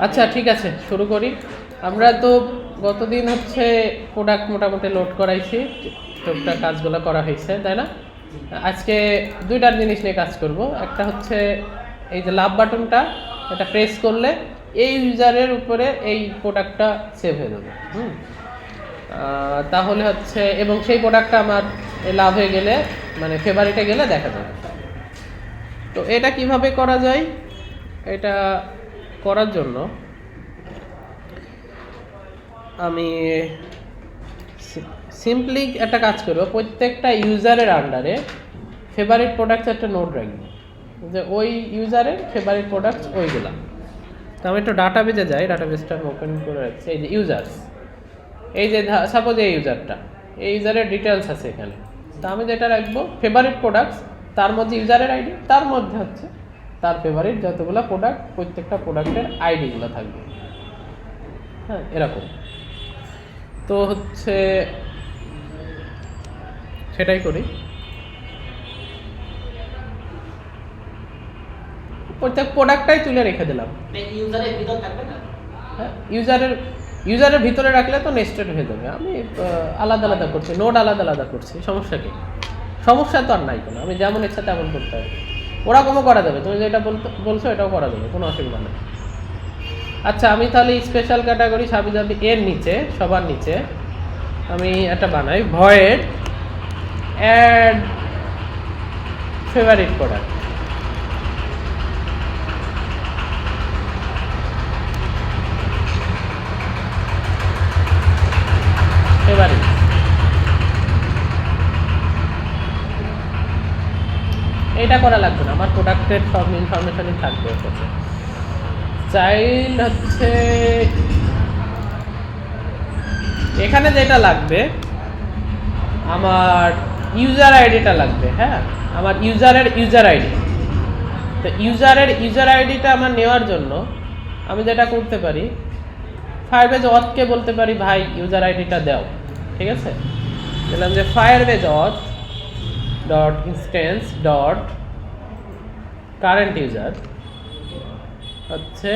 আচ্ছা ঠিক আছে, শুরু করি। আমরা তো গতদিন হচ্ছে প্রোডাক্ট মোটামুটি লোড করাইছি, টুকটাক কাজগুলো করা হয়েছে, তাই না? আজকে দুইটার জিনিস নিয়ে কাজ করব। একটা হচ্ছে এই যে লাভ বাটনটা, এটা প্রেস করলে এই ইউজারের উপরে এই প্রোডাক্টটা সেভ হয়ে যাবে। তাহলে হচ্ছে, এবং সেই প্রোডাক্টটা আমার লাভ হয়ে গেলে, মানে ফেভারিটে গেলে দেখা যাবে। তো এটা কিভাবে করা যায়? এটা করার জন্য আমি সিম্পলি একটা কাজ করব, প্রত্যেকটা ইউজারের আন্ডারে ফেভারিট প্রোডাক্টস একটা নোট রাখবো, যে ওই ইউজারের ফেভারিট প্রোডাক্টস ওইগুলা। তো আমি একটু ডাটাবেজে যাই, ডাটাবেজটা আমি ওপেন করে রাখছি। এই যে ইউজার্স, এই যে সাপোজ এই ইউজারটা, এই ইউজারের ডিটেলস আছে এখানে। তো আমি যেটা রাখবো ফেভারিট প্রোডাক্টস, তার মধ্যে ইউজারের আইডি, তার মধ্যে হচ্ছে তার ফেভারিট যতগুলো প্রোডাক্ট, প্রত্যেকটা প্রোডাক্টের আইডিগুলো থাকবে। হ্যাঁ, এরকম। তো হচ্ছে সেটাই করি। প্রত্যেক প্রোডাক্টটাই তুলে রেখে দিলাম। ইউজারের ভিতর থাকবে না? হ্যাঁ, ইউজারের ভিতরে রাখলে তো নেস্টেড হয়ে যাবে। আমি আলাদা আলাদা করছি, নোড আলাদা আলাদা করছি। সমস্যা কি? সমস্যা তো আর নাই কোনো, আমি যেমন ইচ্ছা তেমন করতে হবে। ওরকমও করা যাবে, তুমি যেটা বলছো এটাও করা যাবে, কোনো অসুবিধা নেই। আচ্ছা, আমি তাহলে স্পেশাল ক্যাটাগরি সাবিজাবি এর নিচে, সবার নিচে আমি একটা বানাই, void add favourite product. Favourite, এটা করা লাগবে না, আমার প্রোডাক্টের সব ইনফরমেশনই থাকবে ওর কাছে। চাইল্ড হচ্ছে এখানে যেটা লাগবে, আমার ইউজার আইডিটা লাগবে। হ্যাঁ, আমার ইউজারের ইউজার আইডি। তো ইউজার আইডিটা আমার নেওয়ার জন্য আমি যেটা করতে পারি, ফায়ারবেজ অথকে বলতে পারি ভাই ইউজার আইডিটা দাও। ঠিক আছে, বললাম যে Firebase auth dot instance dot current user হচ্ছে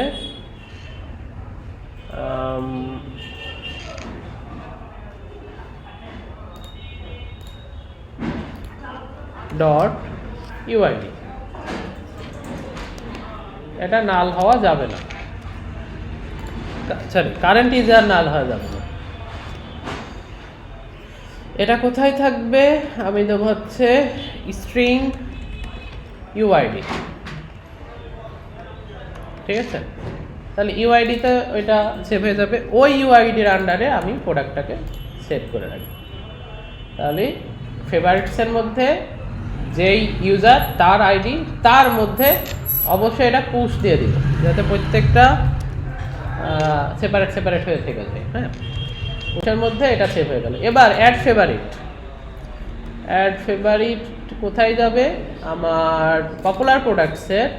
ডট ইউআইডি। এটা নাল হওয়া যাবে না, সরি, কারেন্ট ইউজার নাল হওয়া যাবে না। এটা কোথায় থাকবে? আমি দেবো হচ্ছে স্ট্রিং ইউআইডি। ঠিক আছে, তাহলে ইউআইডিতে ওইটা সেভ হয়ে যাবে। ওই ইউআইডির আন্ডারে আমি প্রোডাক্টটাকে সেভ করে রাখি। তাহলে ফেভারিটসের মধ্যে যেই ইউজার, তার আইডি, তার মধ্যে অবশ্যই এটা পুশ দিয়ে দিব, যাতে প্রত্যেকটা সেপারেট হয়ে থেকে যায়। হ্যাঁ, পুশের মধ্যে এটা সেভ হয়ে গেল। এবার অ্যাড ফেভারিট কোথায় যাবে? আমার পপুলার প্রোডাক্টসের,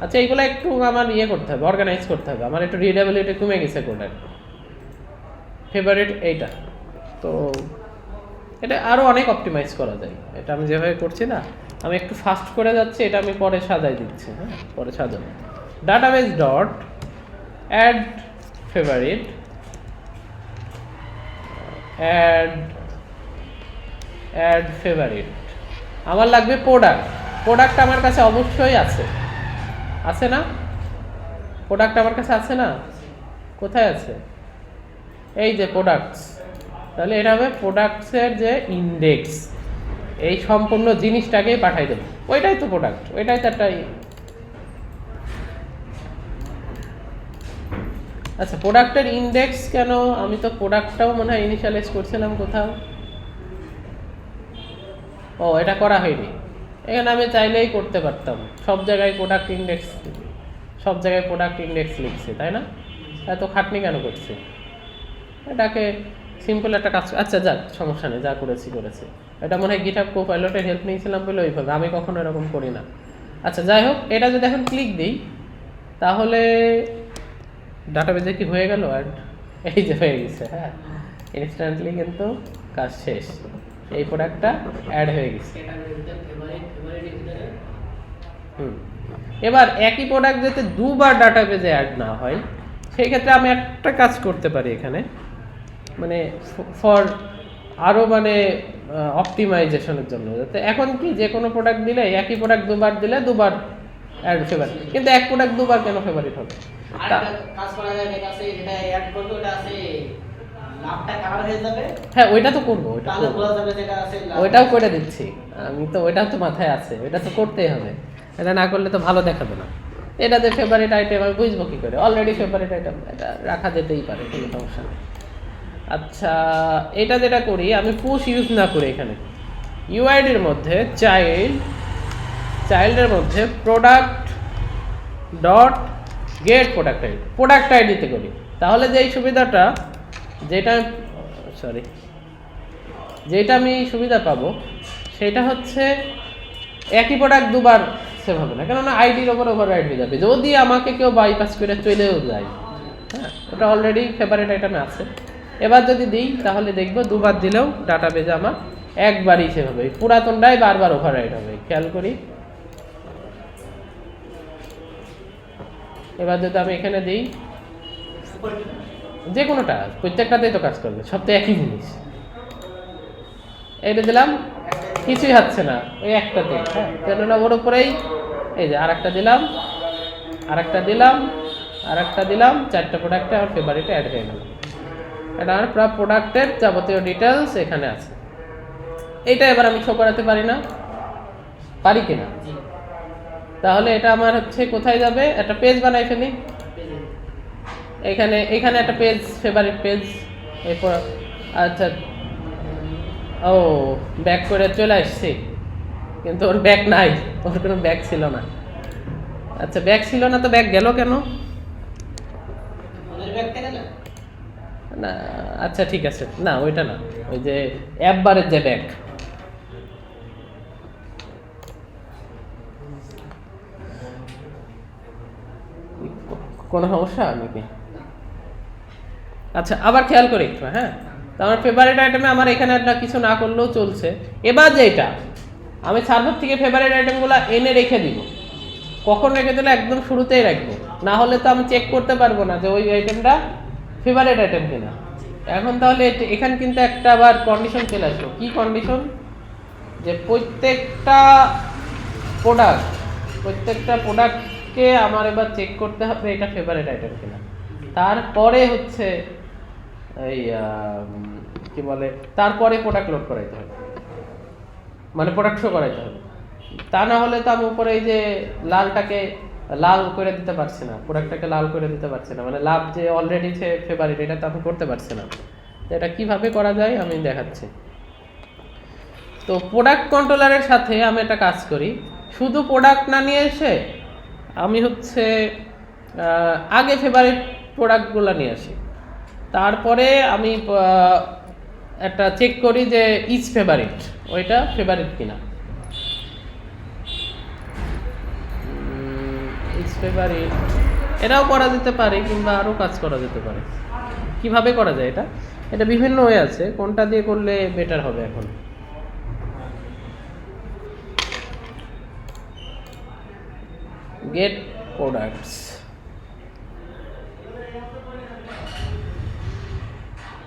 আচ্ছা এইগুলো একটু আমার ইয়ে করতে হবে, অর্গানাইজ করতে হবে। আমার একটু রিডেবিলিটি কমে গেছে প্রোডাক্ট ফেভারিট এইটা। তো এটা আরও অনেক অপটিমাইজ করা যায়। এটা আমি যেভাবে করছি না, আমি একটু ফাস্ট করে যাচ্ছি, এটা আমি পরে সাজাই দিচ্ছি। হ্যাঁ, পরে সাজাবো। Database dot add favourite add favourite. আমার লাগবে প্রোডাক্ট আমার কাছে অবশ্যই আছে না? প্রোডাক্ট আমার কাছে আছে না? কোথায় আছে? এই যে প্রোডাক্টস। তাহলে এটা হবে প্রোডাক্টসের যে ইন্ডেক্স, এই সম্পূর্ণ জিনিসটাকেই পাঠাই দেবো। ওইটাই তো প্রোডাক্ট, ওইটাই তো একটা। আচ্ছা, প্রোডাক্টের ইন্ডেক্স কেন? আমি তো প্রোডাক্টটাও মনে হয় ইনিশিয়ালাইজ করছিলাম কোথাও। ও, এটা করা হয়নি। এখানে আমি চাইলেই করতে পারতাম, সব জায়গায় প্রোডাক্ট ইন্ডেক্স লিখছি, তাই না? এত খাটনি কেন করছি? এটাকে সিম্পল একটা কাজ। আচ্ছা যাক, সমস্যা নেই, যা করেছি। এটা মনে হয় গিটহাব কোপাইলটের হেল্প নিয়েছিলাম বলে ওইভাবে, আমি কখনো এরকম করি না। আচ্ছা যাই হোক, এটা যদি এখন ক্লিক দিই তাহলে ডাটাবেজে কি হয়ে গেল? অ্যাড, এই যে হয়ে গেছে। হ্যাঁ, ইনস্ট্যান্টলি কিন্তু কাজ শেষ, এই প্রোডাক্টটা অ্যাড হয়ে গেছে। এবার একই প্রোডাক্ট যাতে দুবার ডাটাবেজে অ্যাড না হয় সেই ক্ষেত্রে আমি একটা কাজ করতে পারি এখানে, মানে ফর আরও মানে অপটিমাইজেশনের জন্য, যাতে এখন কি যে কোনো প্রোডাক্ট দিলে একই প্রোডাক্ট দুবার দিলে দুবার অ্যাড ফেভারিট, কিন্তু এক প্রোডাক্ট দুবার কেন ফেভারিট হবে? আরেকটা কাজ করা যায়, যেটা আছে যেটা অ্যাড করবে ওটা আছে লাভটা কালার হয়ে যাবে। হ্যাঁ ওইটা তো করবো, তাহলে বোঝা যাবে যেটা আছে লাভ। ওইটাও করে দিচ্ছি আমি, তো ওইটাও তো মাথায় আছে, ওইটা তো করতেই হবে, এটা না করলে তো ভালো দেখাবে না। এটাতে ফেভারিট আইটেম আমি বুঝবো কী করে? অলরেডি ফেভারিট আইটেম, এটা রাখা যেতেই পারে, কোনো সমস্যা নেই। আচ্ছা, এটা যেটা করি আমি পুশ ইউজ না করে এখানে ইউআইডির মধ্যে চাইল্ডের মধ্যে প্রোডাক্ট ডট গেট প্রোডাক্ট আইডিতে করি, তাহলে যে এই সুবিধাটা যেটা আমি সুবিধা পাবো সেটা হচ্ছে একই প্রোডাক্ট দুবার সেভ হবে না, কেননা আইডির ওপর ওভাররাইড হয়ে যাবে যদি আমাকে কেউ বাইপাস করে চলেও যায়। হ্যাঁ, ওটা অলরেডি ফেভারিট আইটেমে আছে। এবার যদি দিই তাহলে দেখবো দুবার দিলেও ডাটাবেজে আমার একবারই সেভ হবে, পুরাতনটাই বারবার ওভাররাইড হবে। খেয়াল করি, এবার যদি আমি এখানে দিই যে কোনোটা, প্রত্যেকটাতেই তো কাজ করবে, সব তো একই জিনিস। এইটা দিলাম, কিছুই হচ্ছে না ওই একটাতে। হ্যাঁ, কেননা ওর উপরেই এই যে আরেকটা দিলাম, চারটা প্রোডাক্টে আমার ফেভারিটে অ্যাড হয়ে গেল। এটা আমার পুরো প্রোডাক্টের যাবতীয় ডিটেলস এখানে আছে। এইটা এবার আমি শো করাতে পারি না, পারি কিনা? তাহলে এটা আমার হচ্ছে কোথায় যাবে? একটা পেজ বানাই ফেলি, এখানে একটা পেজ, ফেভারিট পেজ। এরপর আচ্ছা, ও ব্যাক করে চলে আসছি, কিন্তু ওর ব্যাক নাই, ওর কোনো ব্যাক ছিল না। আচ্ছা, ব্যাক ছিল না তো ব্যাক গেল কেন? না আচ্ছা ঠিক আছে, না ওইটা না, ওই যে অ্যাপ বারের যে ব্যাক। কোনো সমস্যা নাকি? আচ্ছা, আবার খেয়াল করি একটু। হ্যাঁ, তো আমার ফেভারিট আইটেমে আমার এখানে একটা কিছু না করলেও চলছে। এবার যেটা আমি সার্ভার থেকে ফেভারিট আইটেমগুলো এনে রেখে দিব, কখন রেখে দিলে? একদম শুরুতেই রাখবো, না হলে তো আমি চেক করতে পারবো না যে ওই আইটেমটা ফেভারিট আইটেম কিনা। এখন তাহলে এখানে কিন্তু একটা আবার কন্ডিশন চলে আসলো। কি কন্ডিশন? যে প্রত্যেকটা প্রোডাক্টকে আমার এবার চেক করতে হবে এটা ফেভারিট আইটেম কিনা। তারপরে হচ্ছে এই কি বলে, তারপরে প্রোডাক্ট লোড করাইতে হবে, মানে প্রোডাক্ট শো করাইতে হবে। তা না হলে তো আমি উপরে এই যে লালটাকে লাল করে দিতে পারছি না, প্রোডাক্টটাকে লাল করে দিতে পারছি না, মানে লাভ যে অলরেডি সে ফেভারিট এটা তো আমি করতে পারছি না। তো এটা কিভাবে করা যায় আমি দেখাচ্ছি। তো প্রোডাক্ট কন্ট্রোলারের সাথে আমি একটা কাজ করি, শুধু প্রোডাক্ট না নিয়ে এসে আমি হচ্ছে আগে ফেভারিট প্রোডাক্টগুলো নিয়ে আসি, তারপরে আমি একটা চেক করি যে ইজ ফেভারিট, ওইটা ফেভারিট কিনা। ইজ ফেভারিট এটাও করা যেতে পারে, কিংবা আরও কাজ করা যেতে পারে। কিভাবে করা যায় এটা? এটা বিভিন্ন ওয়ে আছে, কোনটা দিয়ে করলে বেটার হবে? এখন গেট প্রোডাক্টস,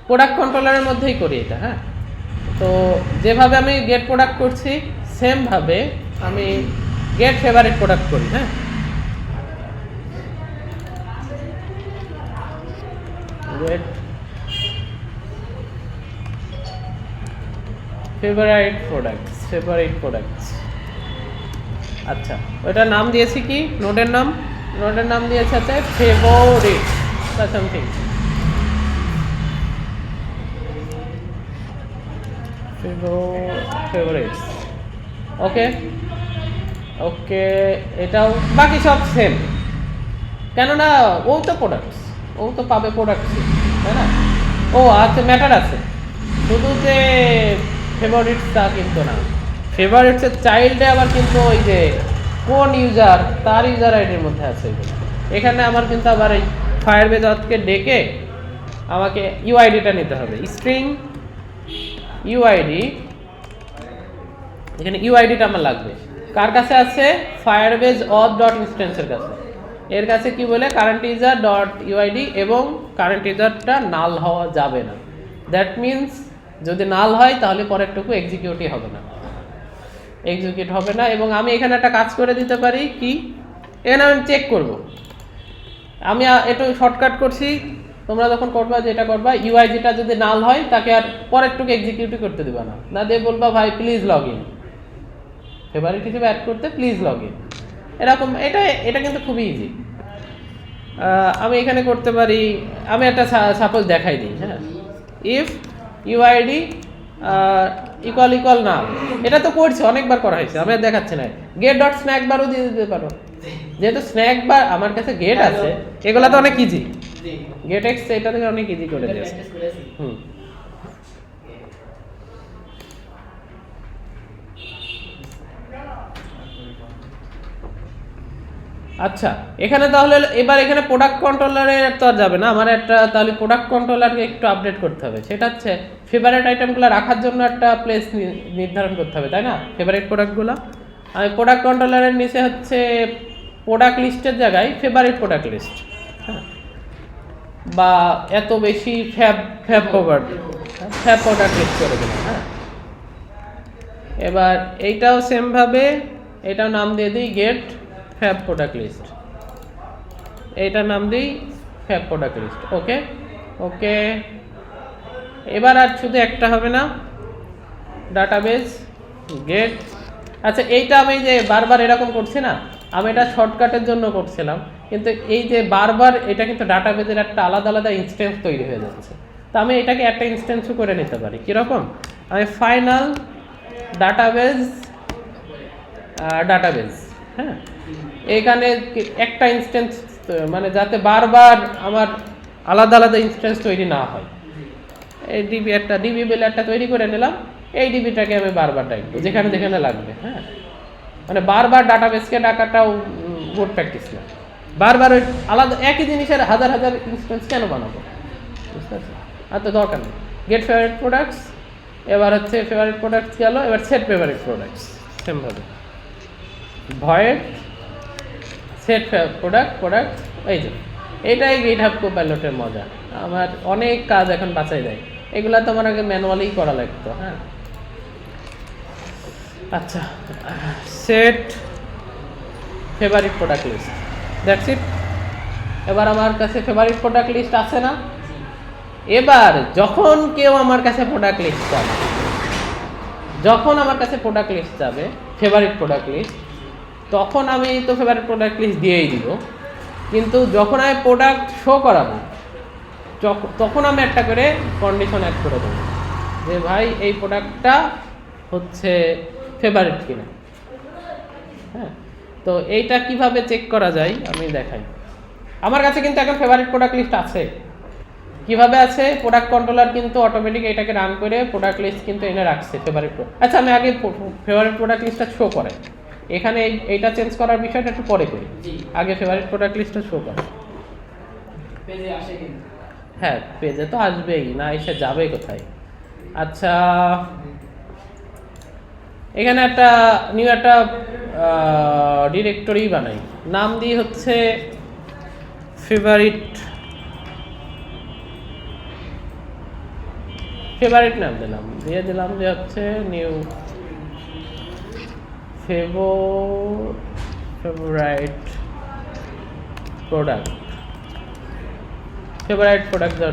প্রোডাক্ট কন্ট্রোলারের মধ্যেই করি এটা। হ্যাঁ, তো যেভাবে আমি গেট প্রোডাক্ট করছি সেমভাবে আমি গেট ফেভারিট প্রোডাক্ট করি। হ্যাঁ, গেট ফেভারিট প্রোডাক্টস। আচ্ছা, ওইটার নাম দিয়েছি কি? নোডের নাম দিয়েছে হচ্ছে ফেভারিট বা সামথিং। ফেভারিটস, ওকে, এটাও বাকি সব সেম, কেননা ও তো প্রোডাক্টস, ও তো পাবে প্রোডাক্টস, তাই না? ও আচ্ছা, ম্যাটার আছে, শুধু যে ফেভারিটস তা কিন্তু না, ফেভারিটসের চাইল্ডে আবার কিন্তু ওই যে কোন ইউজার, তার ইউজার আইডির মধ্যে আছে। এখানে আমার কিন্তু আবার এই ফায়ারবেজ অথকে ডেকে আমাকে ইউআইডিটা নিতে হবে, স্ট্রিং ইউআইডি। এখানে ইউআইডিটা আমার লাগবে, কার কাছে আছে? ফায়ারবেজ অথ ডট ইনস্ট্যান্সের কাছে। এর কাছে কি বলে? কারেন্ট ইউজার ডট ইউআইডি এবং কারেন্ট ইউজারটা নাল হওয়া যাবে না। দ্যাট মিনস যদি নাল হয় তাহলে পরেরটুকু এক্সিকিউটই হবে না, এক্সিকিউট হবে না। এবং আমি এখানে একটা কাজ করে দিতে পারি কি, এখানে আমি চেক করব। আমি একটু শর্টকাট করছি, তোমরা যখন করবা যেটা করবা, ইউআই যেটা যদি নাল হয় তাকে আর পরেরটুকু এক্সিকিউটই করতে দেবা না, না দিয়ে বলবা ভাই প্লিজ লগ ইন, ফেভারিট হিসেবে অ্যাড করতে প্লিজ লগ ইন, এরকম। এটা কিন্তু খুবই ইজি। আমি এখানে করতে পারি, আমি একটা সাপোজ দেখাই দিই। হ্যাঁ, ইফ ইউআইডি ইকুয়াল ইকুয়াল নাল, এটা তো করছে, অনেকবার করা হয়েছে, আমি আর দেখাচ্ছি না। গেট ডট স্ন্যাক বারও দিয়ে দিতে পারো, যেহেতু স্ন্যাক বার আমার কাছে গেট আছে, এগুলো তো অনেক ইজি। গেট এক্স এটা থেকে অনেক ইজি করে দিয়েছে। হুম, আচ্ছা এখানে তাহলে এবার এখানে প্রোডাক্ট কন্ট্রোলারে তো আর যাবে না, আমার একটা তাহলে প্রোডাক্ট কন্ট্রোলারকে একটু আপডেট করতে হবে। সেটা হচ্ছে ফেভারিট আইটেমগুলো রাখার জন্য একটা প্লেস নির্ধারণ করতে হবে, তাই না? ফেভারিট প্রোডাক্টগুলো আমি প্রোডাক্ট কন্ট্রোলারের নিচে হচ্ছে প্রোডাক্ট লিস্টের জায়গায় ফেভারিট প্রোডাক্ট লিস্ট, হ্যাঁ, বা এত বেশি ফ্যাব প্রোডাক্ট লিস্ট করে দিলাম। হ্যাঁ, এবার এইটাও সেমভাবে এটাও নাম দিয়ে দিই গেট ফ্যাব প্রোডাক্ট লিস্ট, এইটার নাম দিই ফ্যাব প্রোডাক্ট লিস্ট। ওকে ওকে, এবার আর শুধু একটা হবে না, ডাটাবেজ গেট। আচ্ছা এইটা আমি যে বারবার এরকম করছি না, আমি এটা শর্টকাটের জন্য করছিলাম, কিন্তু এই যে বারবার এটা কিন্তু ডাটাবেজের একটা আলাদা আলাদা ইনস্ট্যান্স তৈরি হয়ে যাচ্ছে। তো আমি এটাকে একটা ইনস্ট্যান্সও করে নিতে পারি। কীরকম? আমি ফাইনাল ডাটাবেজ হ্যাঁ, এখানে একটা ইনস্ট্যান্স, মানে যাতে বারবার আমার আলাদা আলাদা ইনস্ট্যান্স তৈরি না হয়, এই ডিবি বলে একটা তৈরি করে নিলাম। এই ডিবিটাকে আমি বারবার ডাকবো যেখানে যেখানে লাগবে। হ্যাঁ, মানে বারবার ডাটাবেসকে ডাকাটাও গুড প্র্যাকটিস না, বারবার ওই আলাদা একই জিনিসের হাজার হাজার ইনস্ট্যান্স কেন বানাবো, বুঝতে পারছি? আর তো দরকার নেই। গেট ফেভারিট প্রোডাক্টস, এবার হচ্ছে ফেভারিট প্রোডাক্টস গেল, এবার সেট ফেভারিট প্রোডাক্টস সেমভাবে ভয়েড সেট প্রোডাক্ট। এই যে এইটাই গিটহাব কোপাইলটের মজা, আমার অনেক কাজ এখন বাঁচাই দেয়। এগুলা তো আমার আগে ম্যানুয়ালি করা লাগতো। হ্যাঁ, আচ্ছা set favourite product list, that's it. এবার আমার কাছে ফেভারিট প্রোডাক্ট লিস্ট আছে না? এবার যখন কেউ আমার কাছে প্রোডাক্ট লিস্ট যাবে, ফেভারিট প্রোডাক্ট লিস্ট, তখন আমি তো ফেভারিট প্রোডাক্ট লিস্ট দিয়েই দিব, কিন্তু যখন আমি প্রোডাক্ট শো করাবো তখন আমি একটা করে কন্ডিশন অ্যাড করে দেবো যে ভাই এই প্রোডাক্টটা হচ্ছে ফেভারিট কিনা। হ্যাঁ, তো এইটা কিভাবে চেক করা যায় আমি দেখাই। আমার কাছে কিন্তু এখন ফেভারিট প্রোডাক্ট লিস্ট আছে। কিভাবে আছে? প্রোডাক্ট কন্ট্রোলার কিন্তু অটোমেটিক এটাকে রান করে প্রোডাক্ট লিস্ট কিন্তু এনে রাখছে ফেভারিট। আচ্ছা আমি আগে ফেভারিট প্রোডাক্ট লিস্টটা শো করে, এখানে এইটা চেঞ্জ করার বিষয়টা একটু পরে করি, আগে ফেভারিট প্রোডাক্ট লিস্টটা শো করে। পেজে আসে কিন্তু, হ্যাঁ পেজে তো আসবেই না, এসে যাবে কোথায়? আচ্ছা এখানে একটা নিউ একটা ডিরেক্টরি বানাই, নাম দিয়ে হচ্ছে ফেভারিট নাম দিয়ে দিলাম যে হচ্ছে নিউ ফেভারিট প্রোডাক্ট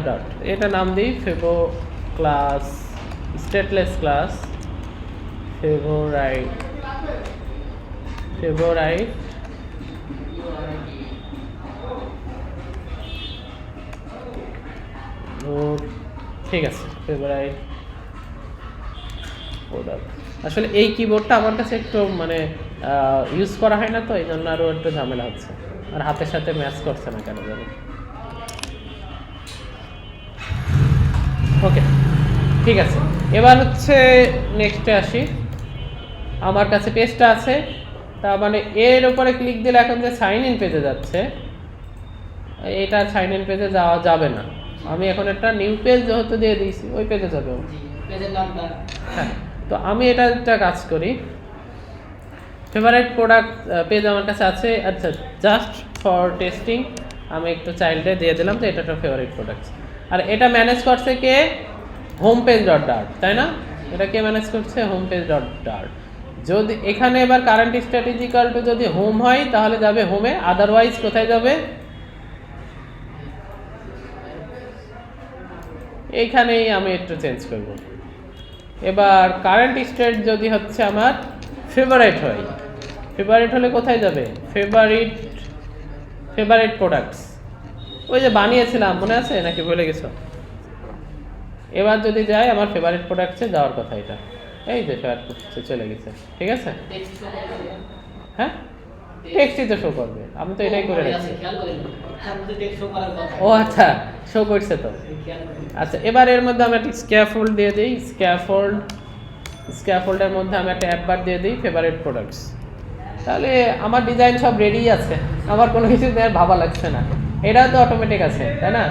ডট, এটা নাম দিই ফেভো ক্লাস স্টেটলেস ক্লাস ফেভারিট ঠিক আছে ফেভারিট প্রোডাক্ট। আসলে এই কিবোর্ডটা আমার কাছে একটু মানে ইউজ করা হয় না, তো এই জন্য আরও একটু ঝামেলা হচ্ছে, আর হাতের সাথে ম্যাচ করছে না কেন জানি। ওকে ঠিক আছে, এবার হচ্ছে নেক্সটে আসি। আমার কাছে পেজটা আছে, তার মানে এর উপরে ক্লিক দিলে এখন যে সাইন ইন পেজে যাচ্ছে, এটা সাইন ইন পেজে যাওয়া যাবে না। আমি এখন একটা নিউ পেজ যেহেতু দিয়ে দিয়েছি, ওই পেজে যাবে। পেজের নামটা, হ্যাঁ, তো আমি এটা একটা কাজ করি, ফেভারিট প্রোডাক্ট পেজ আমার কাছে আছে। আচ্ছা, জাস্ট ফর টেস্টিং আমি একটু চাইল্ডে দিয়ে দিলাম যে এটা একটা ফেভারিট প্রোডাক্ট। আর এটা ম্যানেজ করছে কে? হোম পেজ ডট ডার্ট, তাই না? এটা কে ম্যানেজ করছে? Home page dot dart. যদি এখানে এবার কারেন্ট স্ট্র্যাটেজিক্যাল টু যদি হোম হয় তাহলে যাবে হোমে, আদারওয়াইজ কোথায় যাবে? এইখানেই আমি একটু চেঞ্জ করব। এবার কারেন্ট স্টেট যদি হচ্ছে আমার ফেভারিট হয়, ফেভারিট হলে কোথায় যাবে? ফেভারিট প্রোডাক্টস, ওই যে বানিয়েছিলাম মনে আছে নাকি ভুলে গেছো? এবার যদি যাই আমার ফেভারিট প্রোডাক্টসে যাওয়ার কথা, এটা এই যে ফেভারিট প্রোডাক্টসে চলে গেছে, ঠিক আছে? হ্যাঁ, টেক্সটই তো শো করবে, আমি তো এটাই করে রাখছি। ও আচ্ছা, শো করছে তো। আচ্ছা, এবার এর মধ্যে আমি একটা স্ক্যাফোল্ড দিয়ে দিই। স্ক্যাফোল্ডের মধ্যে আমি একটা অ্যাডবার দিয়ে দিই ফেভারিট প্রোডাক্টস। তাহলে আমার ডিজাইন সব রেডি আছে, আমার কোনো কিছু দেওয়ার ভাবা লাগছে না। এটা তো অটোমেটিক আছে, তাই না?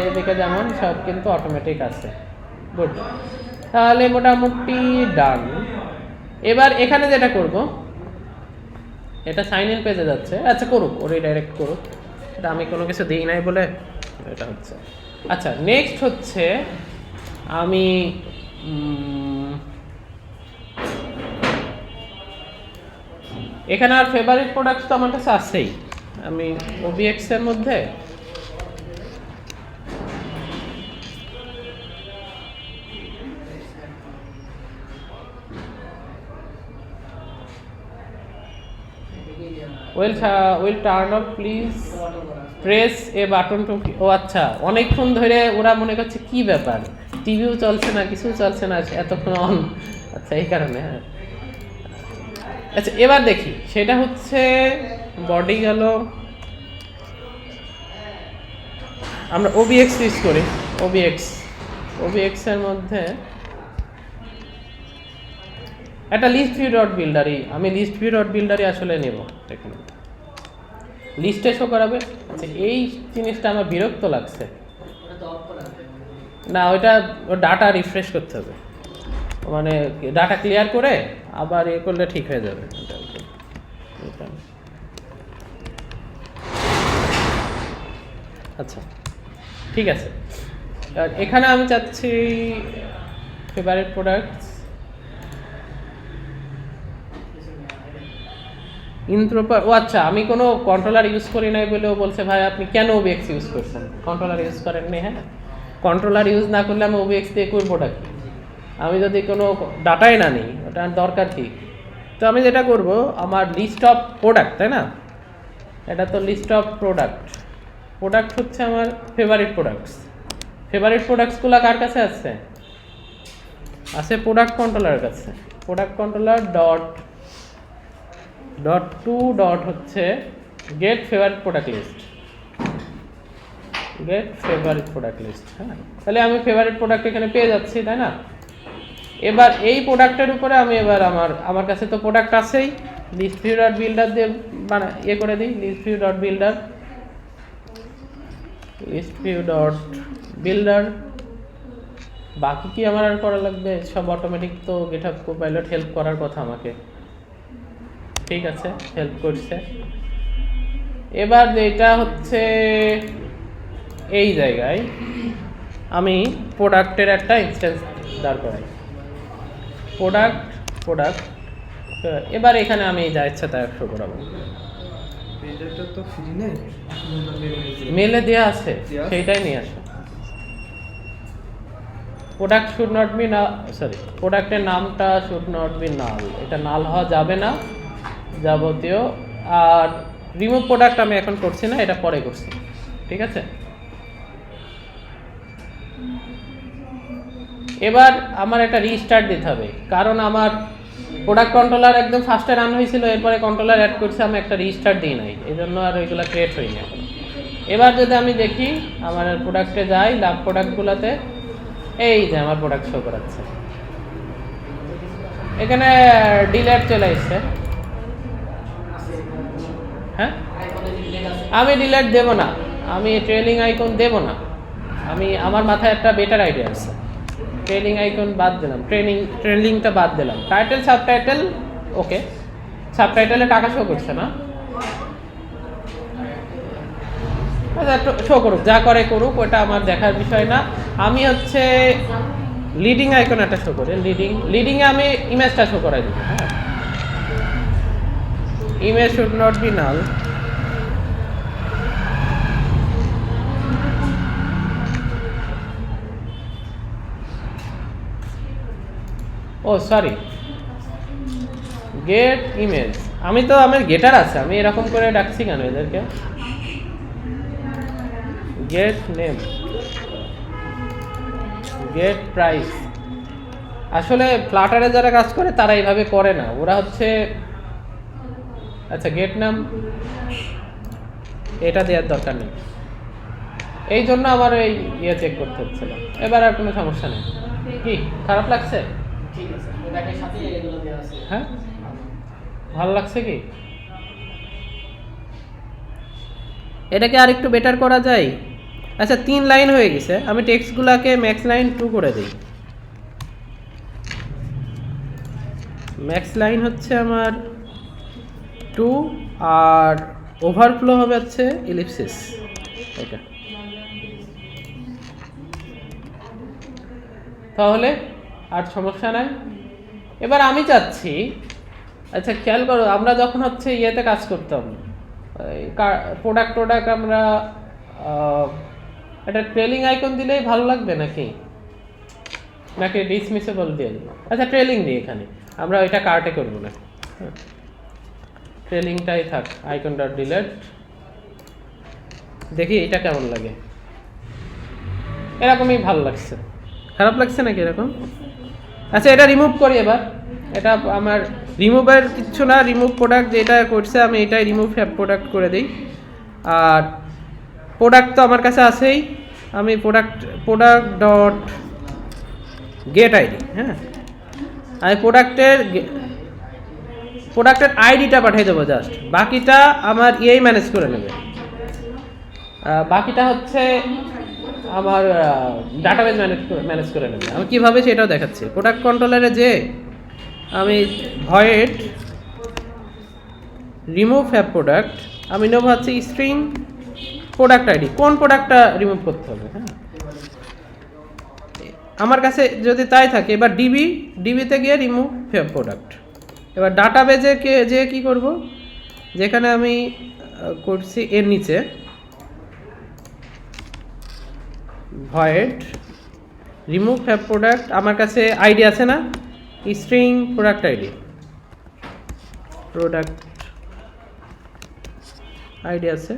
এদিকে যেমন সব কিন্তু অটোমেটিক আছে। গুড, তাহলে মোটামুটি ডান। এবার এখানে যেটা করব, এটা সাইন ইন পেজে যাচ্ছে। আচ্ছা, করুক, ওরে ডাইরেক্ট করুক, এটা আমি কোনো কিছু দিই নাই বলে এটা হচ্ছে। আচ্ছা, নেক্সট হচ্ছে আমি এখানে আর ফেভারিট প্রোডাক্টস তো আমার কাছে আছেই। আমি ওবিএক্স এর মধ্যে will turn off please press a button to, ও আচ্ছা, অনেকক্ষণ ধরে ওরা মনে করছে কি ব্যাপার, টিভিও চলছে না, কিছু চলছে না, এতক্ষণ অন। আচ্ছা, এই কারণে। হ্যাঁ, আচ্ছা, এবার দেখি সেটা হচ্ছে বডি গেল, আমরা ওবিএক্স ইউজ করি। ওবিএক্স এর মধ্যে একটা লিস্ট ভিউ ডট বিল্ডারই, আমি লিস্ট ভিউ ডট বিল্ডারই আসলে নেব। দেখুন, লিস্টে শো করাবে। আচ্ছা, এই জিনিসটা আমার বিরক্ত লাগছে। না, ওইটা ডাটা রিফ্রেশ করতে হবে, মানে ডাটা ক্লিয়ার করে আবার এ করলে ঠিক হয়ে যাবে। আচ্ছা, ঠিক আছে। আর এখানে আমি চাচ্ছি ফেভারিট প্রোডাক্টস ইনপ্রপার। ও আচ্ছা, আমি কোনো কন্ট্রোলার ইউজ করি নাই বলেও বলছে ভাই আপনি কেন ওবিএক্স ইউজ করছেন, কন্ট্রোলার ইউজ করেননি। হ্যাঁ, কন্ট্রোলার ইউজ না করলে আমি ওবিএক্স দিয়ে করবোটা কি? আমি যদি কোনো ডাটাই না নিই, ওটার দরকার কি? তো আমি যেটা করব, আমার লিস্ট অফ প্রোডাক্ট, তাই না? এটা তো লিস্ট অফ প্রোডাক্ট হচ্ছে আমার ফেভারিট প্রোডাক্টসগুলো কার কাছে আছে? প্রোডাক্ট কন্ট্রোলারের কাছে। Product controller dot to dot হচ্ছে গেট ফেভারিট প্রোডাক্ট লিস্ট। হ্যাঁ, তাহলে আমি ফেভারিট প্রোডাক্ট এখানে পেয়ে যাচ্ছি, তাই না? এবার এই প্রোডাক্টের উপরে আমি এবার আমার কাছে তো প্রোডাক্ট আছেই, লিস্ট ভিউ ডট বিল্ডার দিয়ে করে দিই। List view dot builder. বাকি কি আমার আর করা লাগবে? সব অটোমেটিক তো গিটহাব কোপাইলট হেল্প করার কথা আমাকে, ঠিক আছে, হেল্প করছে। এবার এটা হচ্ছে এই জায়গায় আমি প্রোডাক্টের একটা ইনস্ট্যান্স দাঁড় করাই, প্রোডাক্ট। এবার এখানে আমি যা ইচ্ছা তা শো করাবো। মেলে দেওয়া আছে, সেইটাই নিয়ে আসো। প্রোডাক্ট শুড নট বি না, সরি, প্রোডাক্টের নামটা শুড নট বি নাল, এটা নাল হওয়া যাবে না যাবতীয়। আর রিমুভ প্রোডাক্ট আমি এখন করছি না, এটা পরে করছি, ঠিক আছে? এবার আমার একটা রিস্টার্ট দিতে হবে, কারণ আমার প্রোডাক্ট কন্ট্রোলার একদম ফার্স্টে রান হয়েছিল, এরপরে কন্ট্রোলার অ্যাড করছে, আমি একটা রিস্টার্ট দিই নাই, এই জন্য আর ওইগুলো ক্রিয়েট হয়নি এখন। এবার যদি আমি দেখি আমার প্রোডাক্টে যাই, লাভ প্রোডাক্টগুলোতে, এই যে আমার প্রোডাক্ট শো করাচ্ছে, এখানে ডিলেট চলে আসছে। হ্যাঁ, আমি ডিলেট দেব না, আমি ট্রেলিং আইকন দেব না। আমার মাথায় একটা বেটার আইডিয়া আছে, ট্রেলিং আইকন বাদ দিলাম, ট্রেলিংটা বাদ দিলাম, টাইটেল সাবটাইটেল ওকে, সাবটাইটেলে টাকা শো করছে না? আচ্ছা শো করুক, যা করে করুক, ওটা আমার দেখার বিষয় না। আমি হচ্ছে লিডিং আইকন একটা শো করে, লিডিংয়ে আমি ইমেজটা শো করাই দেবো। হ্যাঁ, image should not be null. Oh sorry, get image. আমি তো আমার গেটার আছে, আমি এরকম করে ডাকছি কেন এদেরকে? Get name, get price. আসলে ফ্লাটারে যারা কাজ করে তারা এইভাবে করে না, ওরা হচ্ছে আচ্ছা গেট নাম এটা দেওয়ার দরকার নেই, এই জন্য আমার এই ইয়ে চেক করতে হচ্ছিল। এবার আর কোনো সমস্যা নেই। কি খারাপ লাগছে? ঠিক আছে, প্রোডাক্টের সাথে এগুলো দেওয়া আছে। হ্যাঁ, ভালো লাগছে কি? এটাকে আর একটু বেটার করা যায়? আচ্ছা 3 লাইন হয়ে গেছে, আমি টেক্সটগুলোকে ম্যাক্স লাইন 2 করে দিই। ম্যাক্স লাইন হচ্ছে আমার 2 আর ওভারফ্লো হবে হচ্ছে ইলিপসিস। ওকে, তাহলে আর সমস্যা নাই। এবার আমি চাচ্ছি, আচ্ছা খেয়াল করো, আমরা যখন হচ্ছে ইয়েতে কাজ করতাম, প্রোডাক্ট আমরা একটা ট্রেলিং আইকন দিলেই ভালো লাগবে নাকি নাকি ডিসমিসেবল দিয়ে দিই? আচ্ছা ট্রেলিং দিই, এখানে আমরা ওইটা কার্টে করবো না, ট্রেলিংটাই থাক। আইকন ডট ডিলেট, দেখি এটা কেমন লাগে। এরকমই ভালো লাগছে, খারাপ লাগছে নাকি এরকম? আচ্ছা এটা রিমুভ করি এবার। এটা আমার রিমুভের কিচ্ছু না, রিমুভ প্রোডাক্ট যেটা করছে আমি এটাই রিমুভ প্রোডাক্ট করে দিই। আর প্রোডাক্ট তো আমার কাছে আছেই, আমি প্রোডাক্ট ডট গেট আইডি, হ্যাঁ আমি প্রোডাক্টের আইডিটা পাঠিয়ে দেবো জাস্ট, বাকিটা আমার ইয়েই ম্যানেজ করে নেবে। বাকিটা হচ্ছে আমার ডাটাবেজ ম্যানেজ করে নেবে। আমি কীভাবে সেটাও দেখাচ্ছি। প্রোডাক্ট কন্ট্রোলারে যে আমি ভয়েড রিমুভ অ্যাপ প্রোডাক্ট, আমি নেবো হচ্ছে স্ট্রিং প্রোডাক্ট আইডি, কোন প্রোডাক্টটা রিমুভ করতে হবে। হ্যাঁ, আমার কাছে যদি তাই থাকে, এবার ডিবিতে গিয়ে রিমুভ অ্যাপ প্রোডাক্ট। এবার ডাটাবেজে যে কী করব, যেখানে আমি করছি এর নিচে ভয়েড রিমুভ অ্যাপ প্রোডাক্ট, আমার কাছে আইডি আছে না, স্ট্রিং প্রোডাক্ট আইডি আছে।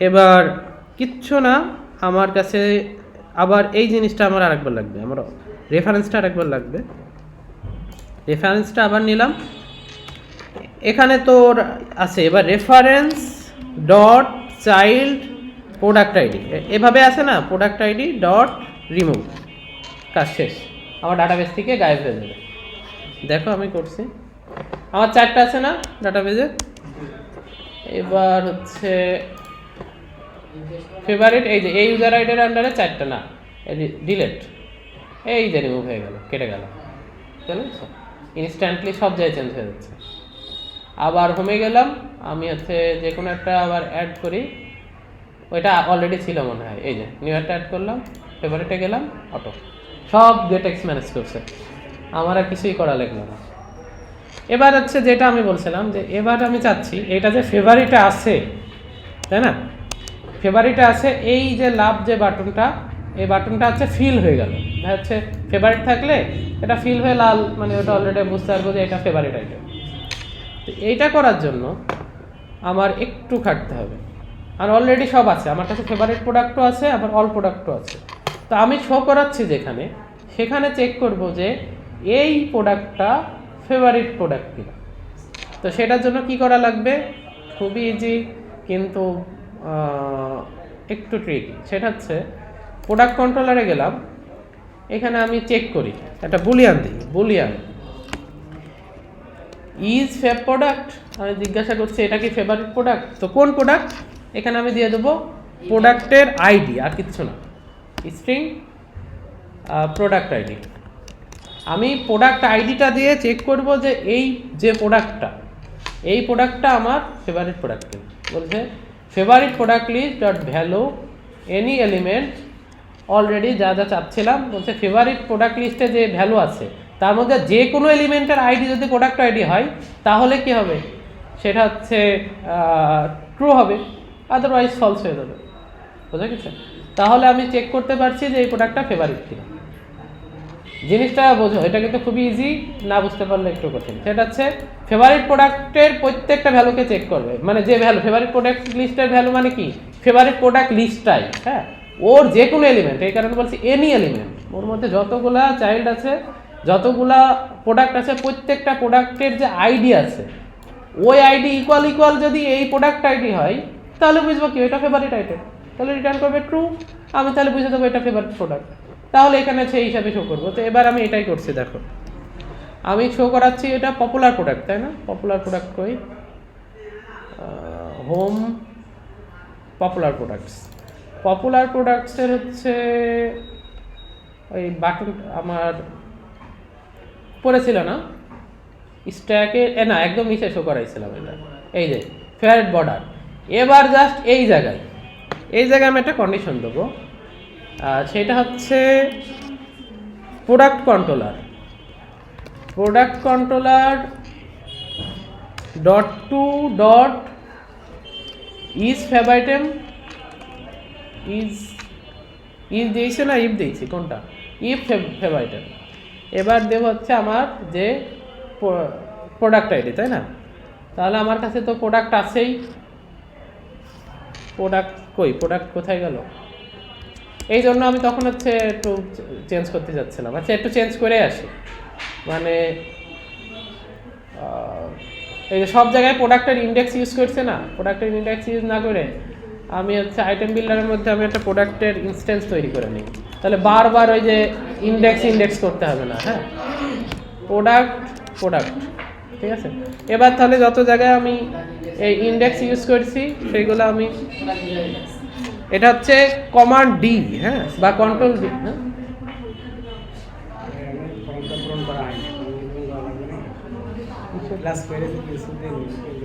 এবার কিচ্ছু না, আমার কাছে আবার এই জিনিসটা আমার আরেকবার লাগবে, আমার রেফারেন্সটা আরেকবার লাগবে। রেফারেন্সটা আবার নিলাম, এখানে তো আছে এবার reference dot child product ID, এভাবে আছে না, প্রোডাক্ট আইডি ডট রিমুভ, কাজ শেষ। আমার ডাটাবেস থেকে গায়েব হয়ে যাবে। দেখো আমি করছি, আমার 4টা আছে না ডাটাবেজে। এবার হচ্ছে ফেভারিট, এই যে এই ইউজার আইডির আন্ডারে 4টা না, ডিলেট, এই যে রিমুভ হয়ে গেল, কেটে গেল, বুঝছো? ইনস্ট্যান্টলি সব জায়গায় চেঞ্জ হয়ে যাচ্ছে। আবার হোমে গেলাম, আমি হচ্ছে যে কোনো একটা আবার অ্যাড করি, ওইটা অলরেডি ছিল মনে হয়, এই যে নিউ একটা অ্যাড করলাম, ফেভারিটে গেলাম, অটো সব গেটেক্স ম্যানেজ করছে, আমার আর কিছুই করা লাগলো না। এবার হচ্ছে যেটা আমি বলছিলাম, যে এবার আমি চাচ্ছি এটা যে ফেভারিটে আছে, তাই না, ফেভারিটে আছে, এই যে লাভ যে বাটনটা, এই বাটনটা হচ্ছে ফিল হয়ে গেল, হচ্ছে ফেভারিট থাকলে এটা ফিল হয়ে লাল, মানে ওটা অলরেডি বুঝতে পারবো যে এটা ফেভারিট আইটেম। তো এইটা করার জন্য আমার একটু খাটতে হবে, আর অলরেডি সব আছে আমার কাছে, ফেভারিট প্রোডাক্টও আছে, আবার অল প্রোডাক্টও আছে। তো আমি শো করাচ্ছি যেখানে, সেখানে চেক করব যে এই প্রোডাক্টটা ফেভারিট প্রোডাক্ট কিনা। তো সেটার জন্য কি করা লাগবে, খুবই ইজি কিন্তু একটু ট্রিকি। সেটা হচ্ছে প্রোডাক্ট কন্ট্রোলারে গেলাম, এখানে আমি চেক করি, একটা বুলিয়ান দিই, বুলিয়ান ইজ ফেভ প্রোডাক্ট, আমি জিজ্ঞাসা করছি এটা কি ফেভারিট প্রোডাক্ট। তো কোন প্রোডাক্ট, এখানে আমি দিয়ে দেবো প্রোডাক্টের আইডি, আর কিচ্ছু না, স্ট্রিং প্রোডাক্ট আইডি। আমি প্রোডাক্ট আইডিটা দিয়ে চেক করব যে এই যে প্রোডাক্টটা আমার ফেভারিট প্রোডাক্ট কিনা। বলছে favourite product list dot value any element, already যা যা চাচ্ছিলাম বলছে ফেভারিট প্রোডাক্ট লিস্টে যে ভ্যালু আছে তার মধ্যে যে কোনো এলিমেন্টের আইডি যদি প্রোডাক্ট আইডি হয় তাহলে কি হবে, সেটা হচ্ছে ট্রু হবে, আদারওয়াইজ ফলস হয়ে যাবে। বুঝা গেছে? তাহলে আমি চেক করতে পারছি যে এই প্রোডাক্টটা ফেভারিট কিনা। জিনিসটা বোঝো, এটা কিন্তু খুবই ইজি, না বুঝতে পারলে একটু কঠিন। সেটা হচ্ছে ফেভারিট প্রোডাক্টের প্রত্যেকটা ভ্যালুকে চেক করবে, মানে যে ভ্যালু ফেভারিট প্রোডাক্ট লিস্টের ভ্যালু মানে কি ফেভারিট প্রোডাক্ট লিস্টটাই, হ্যাঁ, ওর যে কোনো এলিমেন্ট, এই কারণে বলছি এনি এলিমেন্ট, ওর মধ্যে যতগুলা চাইল্ড আছে, যতগুলা প্রোডাক্ট আছে, প্রত্যেকটা প্রোডাক্টের যে আইডি আছে ওই আইডি ইকুয়াল যদি এই প্রোডাক্ট আইডি হয় তাহলে বুঝবো কি এটা ফেভারিট আইটেম, তাহলে রিটার্ন করবে ট্রু। আমি তাহলে বুঝে দেবো এটা ফেভারিট প্রোডাক্ট, তাহলে এখানে সেই হিসাবে শো করবো। তো এবার আমি এটাই করছি, দেখো আমি শো করাচ্ছি এটা পপুলার প্রোডাক্ট, তাই না? পপুলার প্রোডাক্ট কই, হোম পপুলার প্রোডাক্টসের হচ্ছে ওই বাটন আমার পড়েছিল না স্ট্যাকে, না একদম নিচে শো করাইছিলাম এটা, এই যে ফেভারিট বর্ডার। এবার জাস্ট এই জায়গায় আমি একটা কন্ডিশন দেবো, সেটা হচ্ছে product controller dot to dot is favourite item, is দিয়েছি না ইফ দিয়েছি, কোনটা ইফ ফেভারিটেম। এবার দেব হচ্ছে আমার যে প্রোডাক্ট আইডি, তাই না? তাহলে আমার কাছে তো প্রোডাক্ট আছেই, প্রোডাক্ট কোথায় গেল? এই জন্য আমি তখন হচ্ছে একটু চেঞ্জ করতে যাচ্ছিলাম। আচ্ছা একটু চেঞ্জ করে আসি, মানে এই যে সব জায়গায় প্রোডাক্টের ইন্ডেক্স ইউজ করছে না, প্রোডাক্টের ইন্ডেক্স ইউজ না করে আমি হচ্ছে আইটেম বিল্ডারের মধ্যে আমি একটা প্রোডাক্টের ইনস্ট্যান্স তৈরি করে নিই, তাহলে বারবার ওই যে ইন্ডেক্স করতে হবে না। হ্যাঁ, প্রোডাক্ট ঠিক আছে। এবার তাহলে যত জায়গায় আমি এই ইন্ডেক্স ইউজ করছি সেইগুলো আমি, এটা হচ্ছে কমান্ড ডি, হ্যাঁ, বা কন্ট্রোল ডি। হ্যাঁ,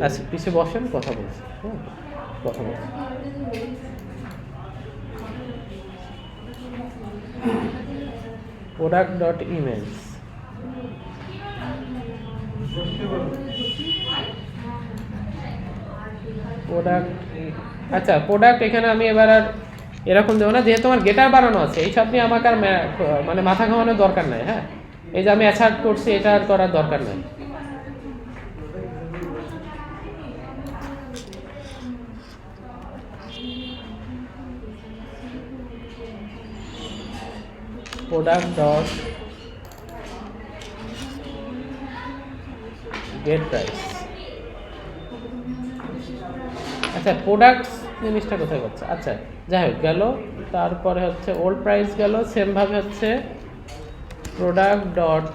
আচ্ছা পিছিয়ে বসেন, কথা বলছি, হ্যাঁ কথা বলছি। প্রোডাক্ট ডট ইমেজ, আচ্ছা প্রোডাক্ট এখানে আমি এবার আর এরকম দেবো না, যেহেতু আমার গেটার বানানো আছে এইসব নিয়ে আমাকে আর মানে মাথা ঘামানোর দরকার নাই। হ্যাঁ, এই যে আমি অ্যাসার্ট করছি এটা আর করার দরকার নাই। Product dot gate price. আচ্ছা প্রোডাক্টস জিনিসটা কোথায় করছে? আচ্ছা যাই হোক গেল, তারপরে হচ্ছে ওল্ড প্রাইস গেল, সেমভাবে হচ্ছে প্রোডাক্ট ডট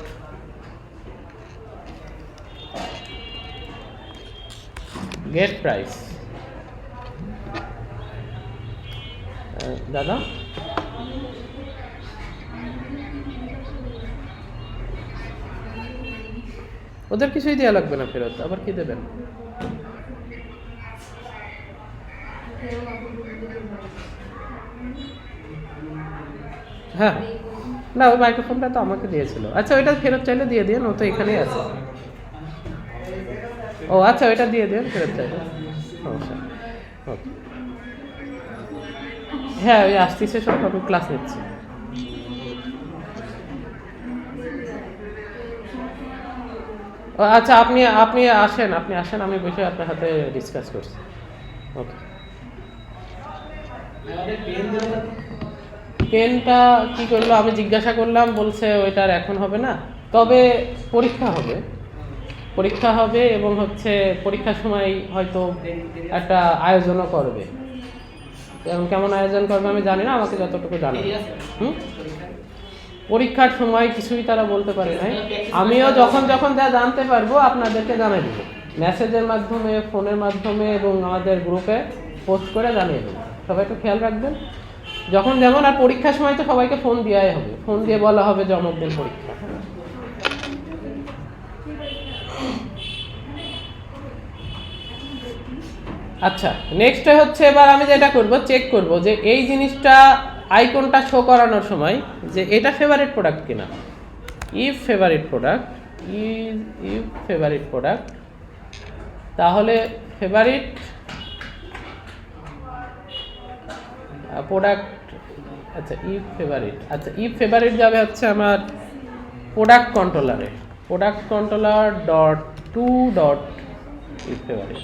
গেট প্রাইস। দাদা ওদের কিছুই দেওয়া লাগবে না ফেরত, আবার কি দেবেন? হ্যাঁ না, ওই মাইক্রোফোনটা তো আমাকে দিয়েছিল। আচ্ছা ওইটা ফেরত চাইলে দিয়ে দিন, ও তো এখানেই আছে। ও আচ্ছা ওইটা দিয়ে দিন ফেরত চাইলে, সমস্যা। ওকে হ্যাঁ, ওই আসতেছে সব, আমি ক্লাস নিচ্ছি। আচ্ছা আপনি আসেন, আমি বসে আপনার সাথে ডিসকাস করছি। ওকে, পেনটা কি করলো আমি জিজ্ঞাসা করলাম, বলছে ওইটার এখন হবে না, তবে পরীক্ষা হবে এবং হচ্ছে পরীক্ষার সময় হয়তো একটা আয়োজনও করবে। এবং কেমন আয়োজন করবে আমি জানি না, আমাকে যতটুকু জানি। পরীক্ষার সময় কিছুই তারা বলতে পারে নাই, আমিও যখন যা জানতে পারবো আপনাদেরকে জানিয়ে দেবো, মেসেজের মাধ্যমে, ফোনের মাধ্যমে এবং আমাদের গ্রুপে পোস্ট করে জানিয়ে দেবো। সবাই একটু খেয়াল রাখবেন যখন যেমন। আর পরীক্ষার সময় তো সবাইকে ফোন দেওয়াই হবে, ফোন দিয়ে বলা হবে যে অমুক দিন পরীক্ষা। আচ্ছা, নেক্সট হচ্ছে এবার আমি যেটা করব, চেক করব যে এই জিনিসটা আইকনটা শো করানোর সময় যে এটা ফেভারিট প্রোডাক্ট কিনা। If favourite product, if favourite product, তাহলে ফেভারিট প্রোডাক্ট, আচ্ছা ইফ ফেভারিট, আচ্ছা ইফ ফেভারিট যাবে হচ্ছে আমার প্রোডাক্ট কন্ট্রোলারে, product controller dot to dot if favourite.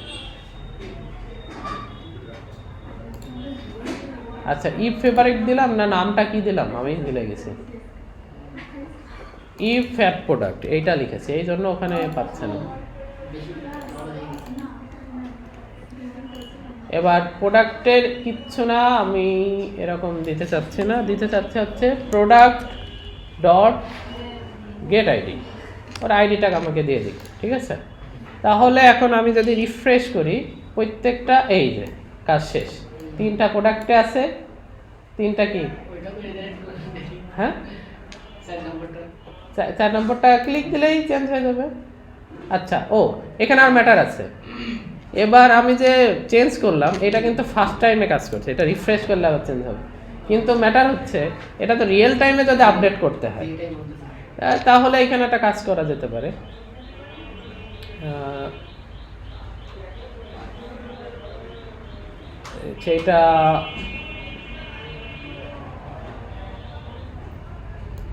আচ্ছা ইফ ফেভারিট দিলাম না নামটা কি দিলাম আমি ভুলে গেছি, ইফ ফ্যাট প্রোডাক্ট এইটা লিখেছি, এই জন্য ওখানে পাচ্ছে না। এবার প্রোডাক্টের কিচ্ছু না, আমি এরকম দিতে চাচ্ছি না, দিতে চাচ্ছি হচ্ছে প্রোডাক্ট ডট গেট আইডি, ওর আইডিটাকে আমাকে দিয়ে দিই, ঠিক আছে। তাহলে এখন আমি যদি রিফ্রেশ করি প্রত্যেকটা, এই যে কাজ শেষ, 3টা প্রোডাক্টে আছে, 3টা কি হ্যাঁ 4 নম্বরটা ক্লিক দিলেই চেঞ্জ হয়ে যাবে। আচ্ছা ও এখানে আর ম্যাটার আছে, এবার আমি যে চেঞ্জ করলাম এটা কিন্তু ফার্স্ট টাইমে কাজ করছে, এটা রিফ্রেশ করলে আবার চেঞ্জ হবে, কিন্তু ম্যাটার হচ্ছে এটা তো রিয়েল টাইমে যদি আপডেট করতে হয় তাহলে এখানে একটা কাজ করা যেতে পারে। সেটা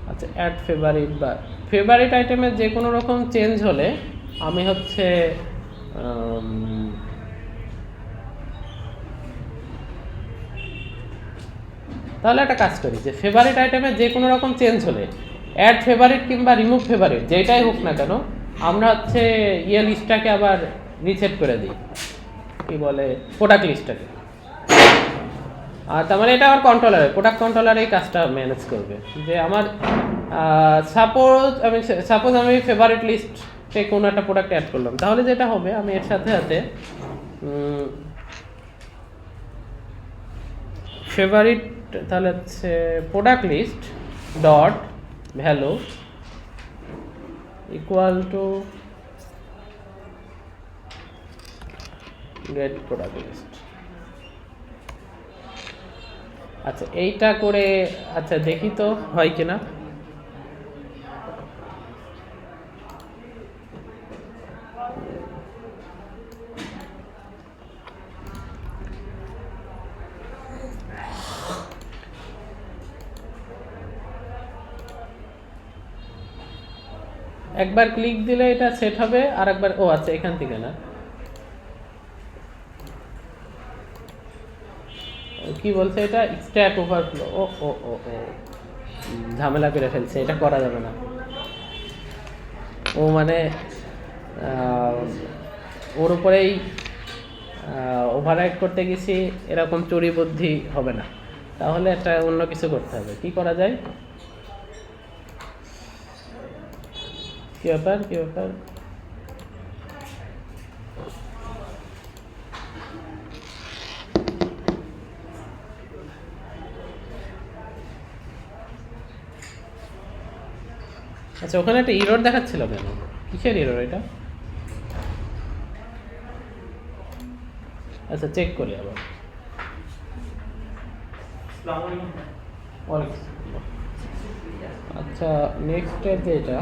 আচ্ছা অ্যাড ফেভারিট বা ফেভারিট আইটেমের যে কোনো রকম চেঞ্জ হলে আমি হচ্ছে তাহলে একটা কাজ করি যে ফেভারিট আইটেমে যে কোনো রকম চেঞ্জ হলে অ্যাড ফেভারিট কিংবা রিমুভ ফেভারিট যেটাই হোক না কেন আমরা হচ্ছে ইয়ে লিস্টটাকে আবার রিসেট করে দিই, কি বলে প্রোডাক্ট লিস্টটাকে। আর তার মানে এটা আমার কন্ট্রোলারে, প্রোডাক্ট কন্ট্রোলার এই কাজটা ম্যানেজ করবে যে আমার সাপোজ আমি ফেভারিট লিস্টে কোনো একটা প্রোডাক্ট অ্যাড করলাম, তাহলে যেটা হবে আমি এর সাথে সাথে ফেভারিট, তাহলে হচ্ছে product list dot value equal to get product list. আচ্ছা এইটা করে আচ্ছা দেখি তো হয় কিনা। একবার ক্লিক দিলে এটা সেট হবে, আর একবার ও আচ্ছা এখান থেকে না, কি বলছে এটা স্ট্যাক ওভারফ্লো, ও ও ও ও ঝামেলা করে ফেলছে, এটা করা যাবে না। ও মানে ওর উপরেই ওভাররাইড করতে গেছি, এরকম চুরি বুদ্ধি হবে না, তাহলে একটা অন্য কিছু করতে হবে। কি করা যায়, কি ব্যাপার কি ব্যাপার, আচ্ছা ওখানে একটা ইরর দেখাচ্ছিল কেন, কিসের ইরর এটা? আচ্ছা চেক করি আবার। আচ্ছা নেক্সট যেটা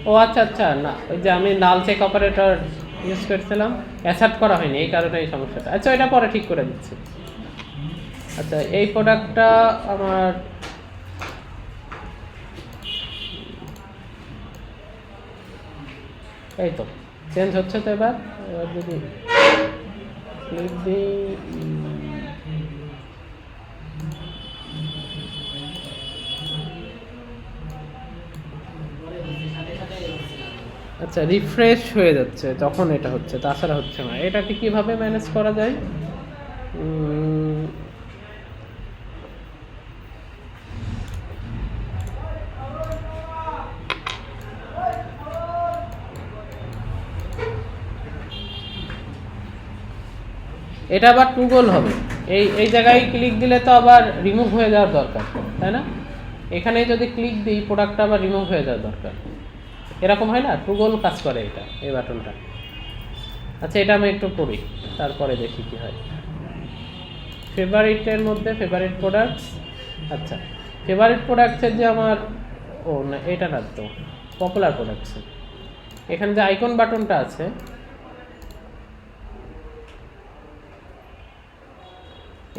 ও আচ্ছা আচ্ছা, না ওই যে আমি নাল চেক অপারেটর ইউজ করছিলাম, অ্যাসার্ট করা হয়নি, এই কারণে এই সমস্যাটা। আচ্ছা এটা পরে ঠিক করে দিচ্ছি। আচ্ছা এই প্রোডাক্টটা আমার এই তো চেঞ্জ হচ্ছে তো, এবার যদি ক্লিক দিই আচ্ছা রিফ্রেশ হয়ে যাচ্ছে তখন এটা হচ্ছে, তাছাড়া হচ্ছে না। এটাকে কিভাবে ম্যানেজ করা যায়? এটা আবার টুগল হবে। এই জায়গায় ক্লিক দিলে তো আবার রিমুভ হয়ে যাওয়ার দরকার, তাই না? এখানে যদি ক্লিক দিই প্রোডাক্টটা আবার রিমুভ হয়ে যাওয়ার দরকার, এরকম হয় না? টুগল কাজ করে এটা, এই বাটনটা। আচ্ছা এটা আমি একটু পড়ি, তারপরে দেখি কি হয়। ফেভারিটের মধ্যে ফেভারিট প্রোডাক্টস, আচ্ছা ফেভারিট প্রোডাক্টসের যে আমার, ও না এটা না তো, পপুলার প্রোডাক্টস। এখানে যে আইকন বাটনটা আছে,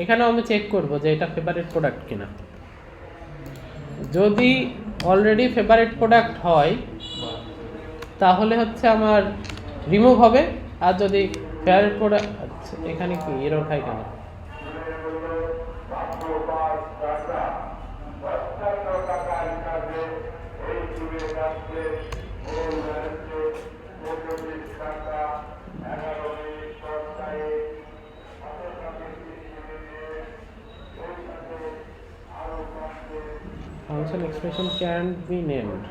এখানেও আমি চেক করব যে এটা ফেভারিট প্রোডাক্ট কিনা। যদি অলরেডি ফেভারিট প্রোডাক্ট হয় তাহলে হচ্ছে আমার রিমুভ হবে, আর যদি ফেভারিট প্রোডাক্ট, আচ্ছা এখানে কি এরর খাই কেন? Function expression can't be named.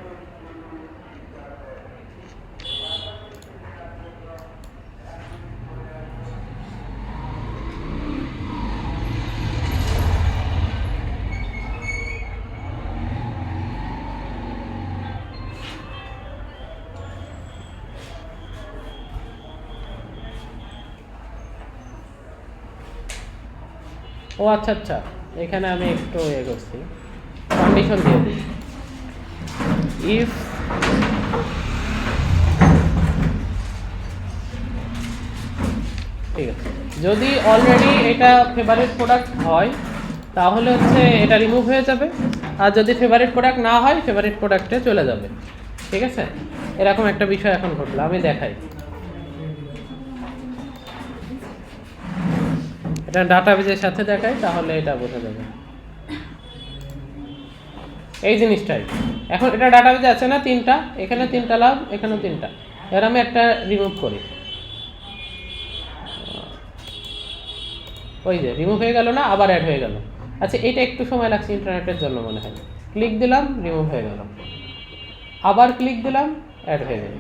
ও আচ্ছা আচ্ছা, এখানে আমি একটু ইয়ে করছি, কন্ডিশন দিয়ে দিই। ইফ ঠিক আছে, যদি অলরেডি এটা ফেভারিট প্রোডাক্ট হয় তাহলে হচ্ছে এটা রিমুভ হয়ে যাবে, আর যদি ফেভারিট প্রোডাক্ট না হয় ফেভারিট প্রোডাক্টে চলে যাবে। ঠিক আছে, এরকম একটা বিষয় এখন ঘটলো, আমি দেখাই। এটা ডাটাবেজের সাথে দেখাই, তাহলে এটা বোঝা যাবে। এই জিনিসটাই এখন এটা ডাটাবেজে আছে না তিনটা, এখানে তিনটা লাভ, এখানেও তিনটা। এবার আমি একটা রিমুভ করি, ওই যে রিমুভ হয়ে গেল না, আবার অ্যাড হয়ে গেল। আচ্ছা এটা একটু সময় লাগছে ইন্টারনেটের জন্য মনে হয়। ক্লিক দিলাম, রিমুভ হয়ে গেল, আবার ক্লিক দিলাম, অ্যাড হয়ে গেল।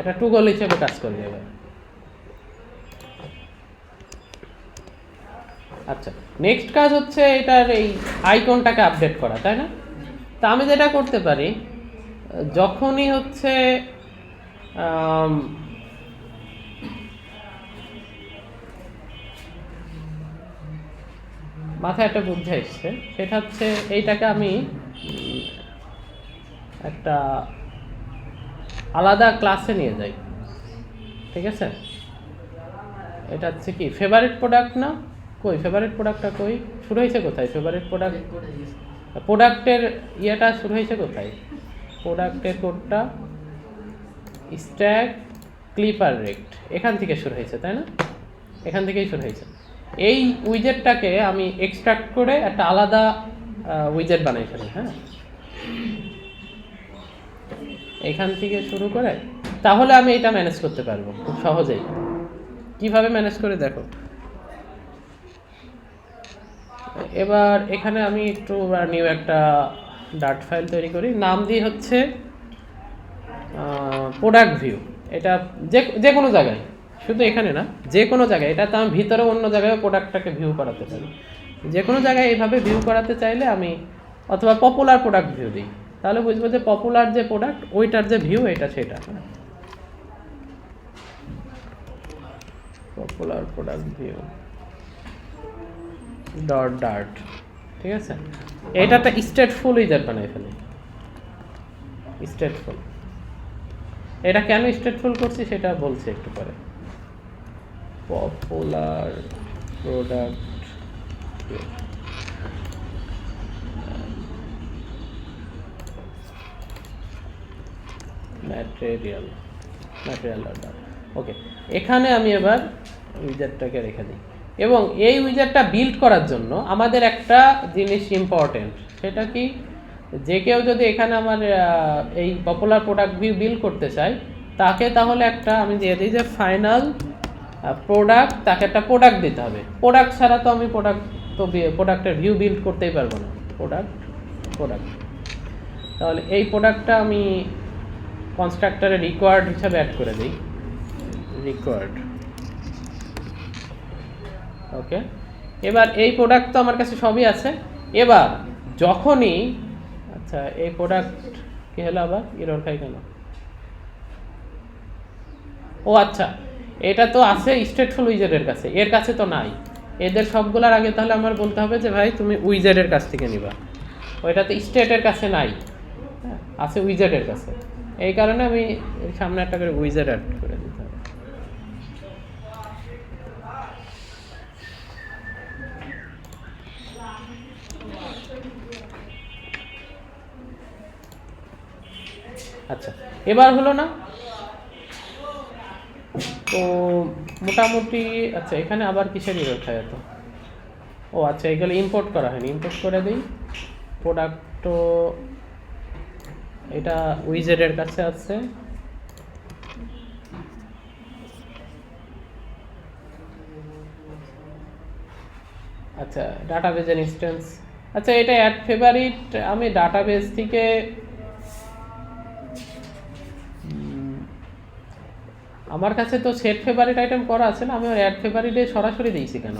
এটা টুগল হিসেবে কাজ করবে এবার। আচ্ছা নেক্সট কাজ হচ্ছে এটার এই আইকনটাকে আপডেট করা, তাই না? তা আমি যেটা করতে পারি, যখনই হচ্ছে মাথায় একটা বুদ্ধি এসছে, সেটা হচ্ছে এইটাকে আমি একটা আলাদা ক্লাসে নিয়ে যাই। ঠিক আছে, এটা হচ্ছে কি ফেভারিট প্রোডাক্ট না? কই ফেভারিট প্রোডাক্টটা কই, শুরু হয়েছে কোথায় ফেভারিট প্রোডাক্ট? প্রোডাক্টের ইয়েটা শুরু হয়েছে কোথায়? প্রোডাক্টের কোডটা স্ট্যাক ক্লিপার রেক্ট, এখান থেকে শুরু হয়েছে, তাই না? এখান থেকেই শুরু হয়েছে। এই উইজেটটাকে আমি এক্সট্রাক্ট করে একটা আলাদা উইজেট বানাই ফেলি। হ্যাঁ, এখান থেকে শুরু করে তাহলে আমি এটা ম্যানেজ করতে পারবো খুব সহজেই। কিভাবে ম্যানেজ করে দেখো, এবার এখানে আমি একটু নিউ একটা ডাট ফাইল তৈরি করি, নাম দিয়ে হচ্ছে প্রোডাক্ট ভিউ। এটা যে কোনো জায়গায়, শুধু এখানে না, যে কোনো জায়গায়, এটা তো আমি ভিতরে অন্য জায়গায় প্রোডাক্টটাকে ভিউ করাতে পারি। যে কোনো জায়গায় এইভাবে ভিউ করাতে চাইলে আমি, অথবা পপুলার প্রোডাক্ট ভিউ দিই, তাহলে বুঝবো যে পপুলার যে প্রোডাক্ট ওইটার যে ভিউ এটা সেটা। Popular product view dot dart, ঠিক আছে। এটা একটা স্টেটফুল উইজার্ড বানাই ফেলি, স্টেটফুল। এটা কেন স্টেটফুল করছি সেটা বলছি একটু পরে। পপুলার প্রোডাক্ট ম্যাটেরিয়াল ডট, ওকে। এখানে আমি এবার উইজার্ডটাকে রেখে দিই, এবং এই উইজার্ডটা বিল্ড করার জন্য আমাদের একটা জিনিস ইম্পর্টেন্ট, সেটা কি, যে কেউ যদি এখানে আমার এই পপুলার প্রোডাক্ট ভিউ বিল্ড করতে চায় তাকে তাহলে একটা আমি দিয়ে দিই যে ফাইনাল প্রোডাক্ট, তাকে একটা প্রোডাক্ট দিতে হবে। প্রোডাক্ট ছাড়া তো আমি প্রোডাক্টের ভিউ বিল্ড করতেই পারবো না। প্রোডাক্ট তাহলে এই প্রোডাক্টটা আমি কনস্ট্রাক্টরে রিকোয়ার্ড হিসাবে অ্যাড করে দিই, রিকোয়ার্ড। ওকে, এবার এই প্রোডাক্ট তো আমার কাছে সবই আছে। এবার যখনই আচ্ছা এই প্রোডাক্ট কি হলো, আবার এরর খাই কেন? ও আচ্ছা, এটা তো আছে স্টেটফুল উইজেটের কাছে, এর কাছে তো নাই। এদের সবগুলোর আগে তাহলে আমার বলতে হবে যে ভাই তুমি উইজেটের কাছ থেকে নিবা, ওইটা তো স্টেটের কাছে নাই, হ্যাঁ আছে উইজেটের কাছে। এই কারণে আমি সামনে একটা করে উইজেট অ্যাড করে দিতে হবে। আচ্ছা এবার হলো না তো মোটামুটি। আচ্ছা এখানে আবার কিসের এরর খায় তো? ও আচ্ছা এগুলো ইম্পোর্ট করা হয়নি, ইম্পোর্ট করে দিই। প্রোডাক্ট তো এটা উইজেটের কাছে আছে, আচ্ছা ডাটাবেজের ইনস্ট্যান্স। আচ্ছা এটা অ্যাড ফেভারিট আমি ডাটাবেজ থেকে আমার কাছে তো সেট ফেভারিট আইটেম করা আছে না, আমি ওর অ্যাড ফেভারিটে সরাসরি দিয়েছি কেন?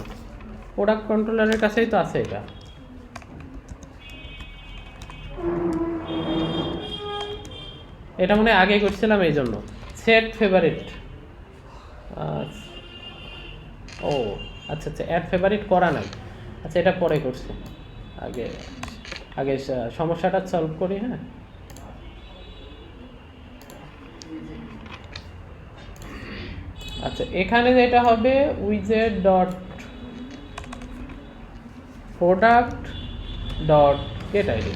প্রোডাক্ট কন্ট্রোলারের কাছেই তো আছে এটা। এটা মনে হয় আগে করছিলাম এই জন্য সেট ফেভারিট। ও আচ্ছা আচ্ছা অ্যাড ফেভারিট করা নাই, আচ্ছা এটা পরে করছি। আগে আগে সমস্যাটা সলভ করি। হ্যাঁ আচ্ছা এখানে যেটা হবে উইজেট dot product dot get ID.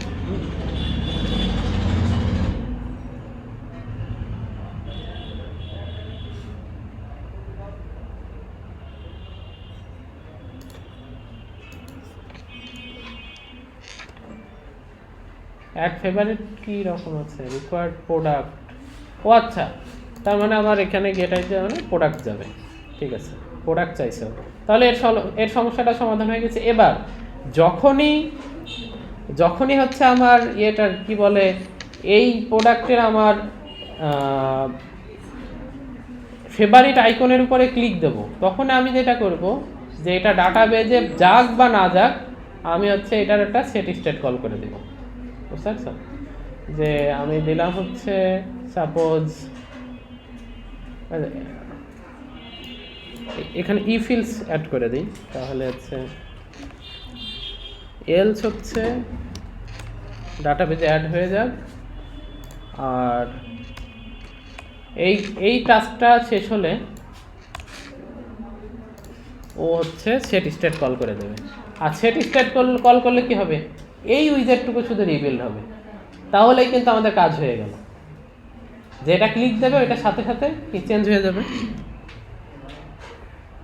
Add favourite কি রকম আছে? Required product. ও আচ্ছা তার মানে আমার এখানে গেট আইডি মানে প্রোডাক্ট যাবে। ঠিক আছে প্রোডাক্ট চাইছে, তাহলে এর সমস্যাটা সমাধান হয়ে গেছে। এবার যখনই হচ্ছে আমার ইয়েটার কি বলে এই প্রোডাক্টের আমার ফেভারিট আইকনের উপরে ক্লিক দেব, তখন আমি যেটা করব যে এটা ডাটাবেজে যাক বা না যাক আমি হচ্ছে এটার একটা সেট স্টেট কল করে দেব। বুঝতে পারছো? যে আমি দিলাম হচ্ছে সাপোজ এখানে ইফিলস অ্যাড করে দিই, তাহলে হচ্ছে এলস হচ্ছে ডাটাবেজে অ্যাড হয়ে যাক। আর এই টাস্কটা শেষ হলে ও হচ্ছে সেট স্টেট কল করে দেবে। আর সেট স্টেট কল করলে কি হবে, এই উইজেটটুকু শুধু রিবিল্ড হবে, তাহলেই কিন্তু আমাদের কাজ হয়ে গেল। যেটা ক্লিক দেবে ওইটার সাথে সাথে কি চেঞ্জ হয়ে যাবে।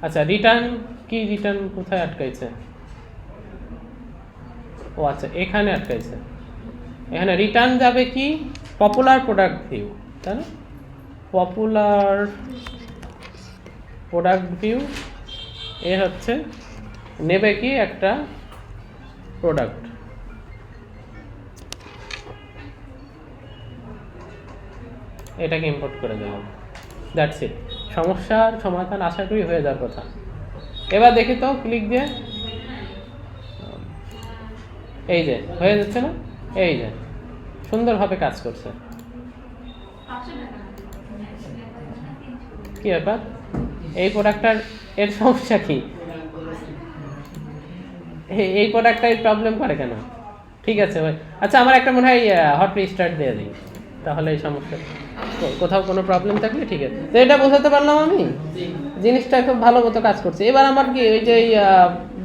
আচ্ছা রিটার্ন কোথায় আটকাইছে? ও আচ্ছা এখানে আটকাইছে। এখানে রিটার্ন যাবে কি পপুলার প্রোডাক্ট ভিউ, তাই না? পপুলার প্রোডাক্ট ভিউ এ হচ্ছে নেবে কি একটা প্রোডাক্ট। এটাকে ইম্পোর্ট করে দিলাম, দ্যাটস ইট। সমস্যার সমাধান আশা করি হয়ে যাওয়ার কথা। এবার দেখি তো ক্লিক দিয়ে, এই যে হয়ে যাচ্ছে না, এই যে সুন্দরভাবে কাজ করছে। কি ব্যাপার এই প্রোডাক্টটার এর সমস্যা কি? এই প্রোডাক্টটাই প্রবলেম করে কেন? ঠিক আছে ভাই, আচ্ছা আমার একটা মনে হয় হট রিস্টার্ট দিয়ে দিই, তাহলে এই সমস্যা কোথাও কোনো প্রবলেম থাকলে ঠিক আছে। তো এটা বোঝাতে পারলাম আমি, জিনিসটা খুব ভালো মতো কাজ করছে। এবার আমার কি ওই যে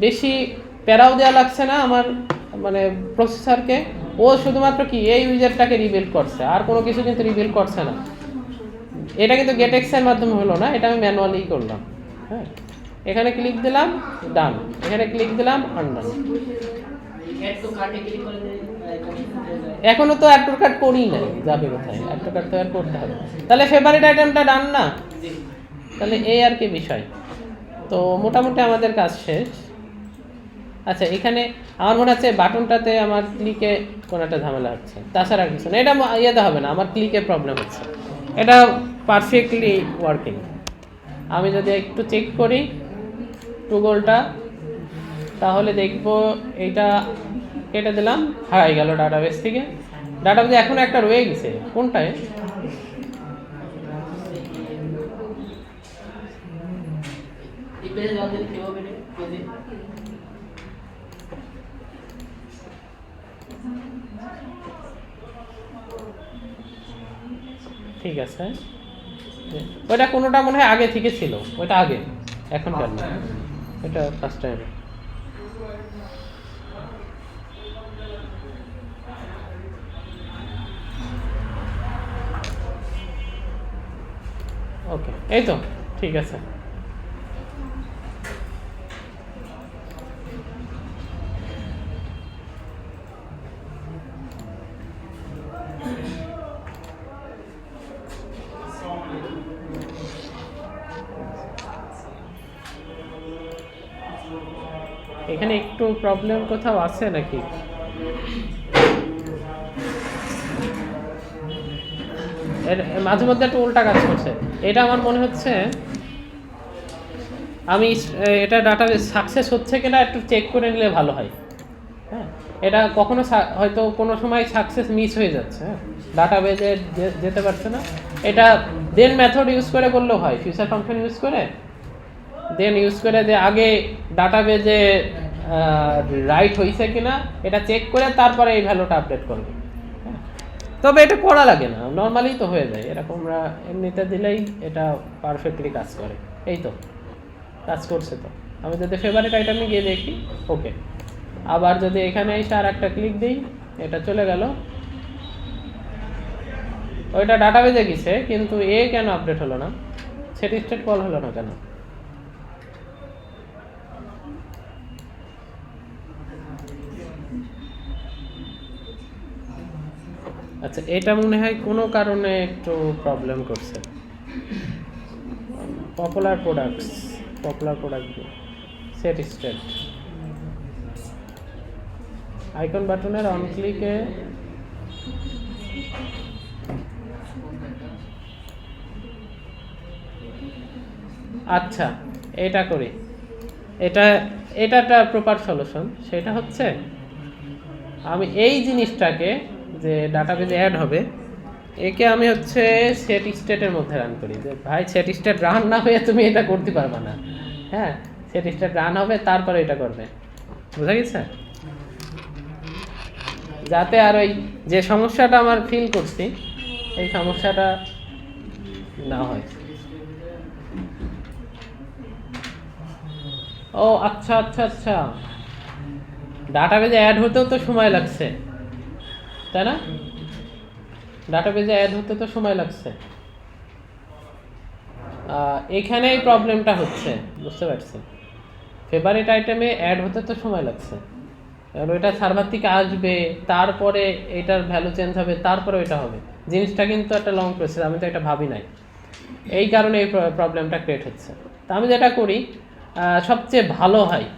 বেশি প্যারাও দেওয়া লাগছে না আমার মানে প্রসেসরকে, ও শুধুমাত্র কি এই উইজারটাকে রিবিল্ড করছে, আর কোনো কিছু কিন্তু রিবিল্ড করছে না। এটা কিন্তু গেটএক্স এর মাধ্যমে হলো না, এটা আমি ম্যানুয়ালি করলাম। হ্যাঁ এখানে ক্লিক দিলাম ডান, এখানে ক্লিক দিলাম আনডান। এড টু কার্টে ক্লিক করে এখনো তো অ্যাড টু কার্ট করি নাই, যাবে কোথায়? অ্যাড টু কার্ট তো অ্যাড করতে হবে। তাহলে ফেভারিট আইটেমটা ডান না? তাহলে এই আর কি বিষয়। তো মোটামুটি আমাদের কাজ শেষ। আচ্ছা, এখানে আমার মনে হচ্ছে বাটনটাতে আমার ক্লিকে কোনো একটা ঝামেলা হচ্ছে, তাছাড়া আর কিছু না। এটা ইয়েতে হবে না, আমার ক্লিকে প্রবলেম হচ্ছে। এটা পারফেক্টলি ওয়ার্কিং। আমি যদি একটু চেক করি টুগলটা, তাহলে দেখবো এইটা কেটে দিলাম, হারাই গেল ডাটাবেস থেকে। ডাটাবেসে এখনো একটা রয়ে গেছে, কোনটায়? এই পেজে যাদের কি হবে পেজে ঠিক আছে, ওইটা কোনোটা মনে হয় আগে থেকে ছিল, ওইটা আগে, এখন কেন এটা ফার্স্ট টাইম। ওকে, এই তো ঠিক আছে। এখানে একটু প্রবলেম কোথাও আছে নাকি? এর মাঝে মধ্যে একটু উল্টা কাজ করছে। এটা আমার মনে হচ্ছে আমি এটা ডাটা সাকসেস হচ্ছে কিনা একটু চেক করে নিলে ভালো হয়। হ্যাঁ, এটা কখনো হয়তো কোনো সময় সাকসেস মিস হয়ে যাচ্ছে, হ্যাঁ, ডাটা বেজে যেতে পারছে না। এটা দেন মেথড ইউজ করে করলেও হয়, ফিউচার ফাংশন ইউজ করে দেন ইউজ করে যে আগে ডাটা বেজে রাইট হয়েছে কিনা এটা চেক করে তারপরে এই ভ্যালুটা আপডেট করবে। তবে এটা করা লাগে না, নর্মালি তো হয়ে যায় এরকম, আমরা এমনিতে দিলেই এটা পারফেক্টলি কাজ করে। এই তো কাজ করছে। তো আমি যদি ফেভারিট আইটেমে গিয়ে দেখি, ওকে, আবার যদি এখানে এসে আর একটা ক্লিক দিই, এটা চলে গেল, ওইটা ডাটাবেজে গেছে, কিন্তু এ কেন আপডেট হলো না? সেট স্টেট কল হলো না কেন? আচ্ছা, এটা মনে হয় কোনো কারণে একটু প্রবলেম করছে। Popular product set state icon বাটনের অন ক্লিকে আচ্ছা এটা করি, এটা একটা প্রপার সলিউশন। সেটা হচ্ছে আমি এই জিনিসটাকে যে ডাটাবেজে অ্যাড হবে, একে আমি হচ্ছে সেট স্টেটের মধ্যে রান করি। যে ভাই সেট স্টেট রান না হয়ে তুমি এটা করতে পারবে না, হ্যাঁ, সেট স্টেট রান হবে তারপরে এটা করবে। বুঝা গেছে? যাতে আর ওই যে সমস্যাটা আমার ফিল করছি এই সমস্যাটা না হয়। ও আচ্ছা আচ্ছা আচ্ছা, ডাটাবেজে অ্যাড হতেও তো সময় লাগছে, তাই না? ডাটাবেজে অ্যাড হতে তো সময় লাগছে, এখানেই প্রবলেমটা হচ্ছে, বুঝতে পারছি। ফেভারিট আইটেমে অ্যাড হতে তো সময় লাগছে, আর ওইটা সার্ভার থেকে আসবে, তারপরে এটার ভ্যালু চেঞ্জ হবে, তারপরে ওইটা হবে। জিনিসটা কিন্তু একটা লং প্রসেস, আমি তো এটা ভাবি নাই, এই কারণে এই প্রবলেমটা ক্রিয়েট হচ্ছে। তা আমি যেটা করি, সবচেয়ে ভালো হয়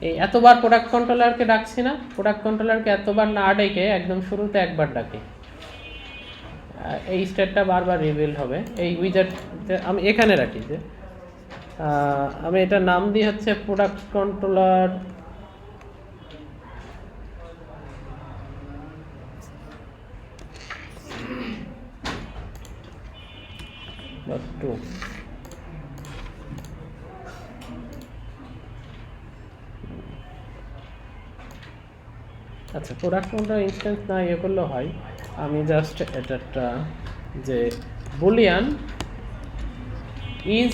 এই এতবার প্রোডাক্ট কন্ট্রোলারকে ডাকছি না, প্রোডাক্ট কন্ট্রোলারকে এতবার না ডেকে একদম শুরুতে একবার ডাকি, এই স্টেটটা বারবার রিবিল্ড হবে। এই উইজার্ড আমি এখানে রাখি, যে আমি এটা নাম দিই হচ্ছে প্রোডাক্ট কন্ট্রোলার .2। আচ্ছা, প্রোডাক্ট কন্ট্রোলার ইনস্ট্যান্স না ইয়ে করলেও হয়, আমি জাস্ট এটা একটা যে boolean is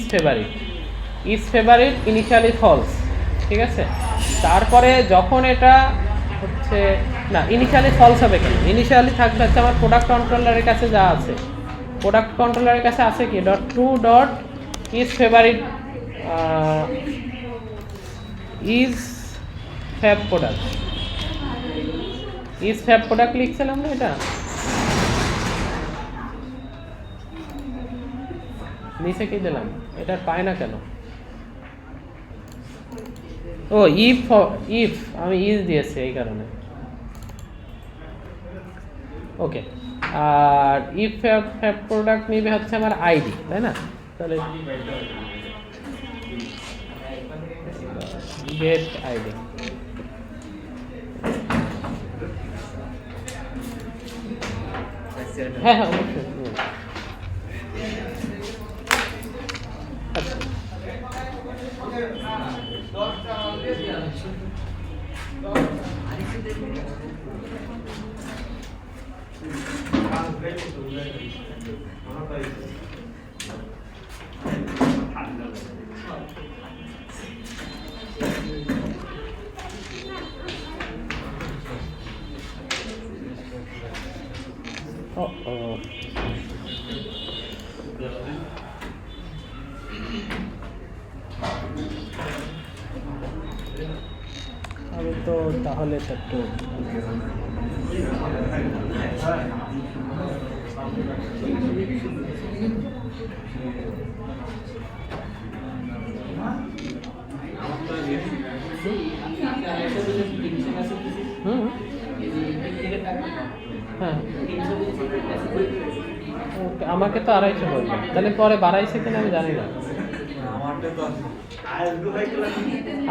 favourite initially false, ঠিক আছে? তারপরে যখন এটা হচ্ছে না, ইনিশিয়ালি ফলস হবে কেন? ইনিশিয়ালি থাকবে হচ্ছে আমার প্রোডাক্ট কন্ট্রোলারের কাছে যা আছে, প্রোডাক্ট কন্ট্রোলারের কাছে আছে কি .2 is fab product, is fab product লিখছিলাম না এটা, নিচে কি দিলাম, এটা পায় না কেন? ও ইফ, ইফ আমি ইজ দিয়েছি এই কারণে। ওকে, আর ইফ ফ্যাব প্রোডাক্ট নিবে হচ্ছে আমার আইডি, তাই না? তাহলে গেট আইডি, হ্যাঁ হ্যাঁ অবশ্যই। আচ্ছা আমি তো তাহলে তো একটু হ্যাঁ, আমাকে তো 250 বলবে, তাহলে পরে বাড়াইছে কিনা আমি জানি না।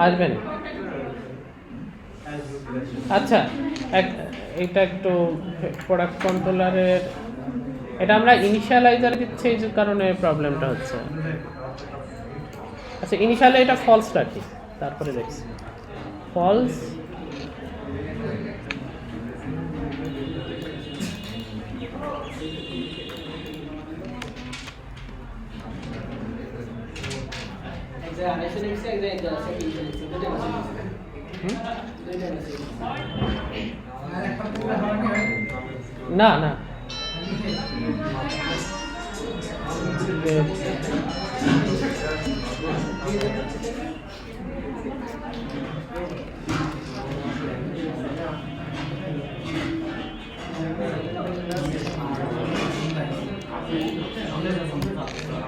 আসবেন, আচ্ছা এটা একটু প্রোডাক্ট কন্ট্রোলারের, এটা আমরা ইনিশিয়ালাইজার দিচ্ছি এই কারণে প্রবলেমটা হচ্ছে। আচ্ছা ইনিশিয়ালে এটা ফলস রাখি, তারপরে দেখছি ফলস। না না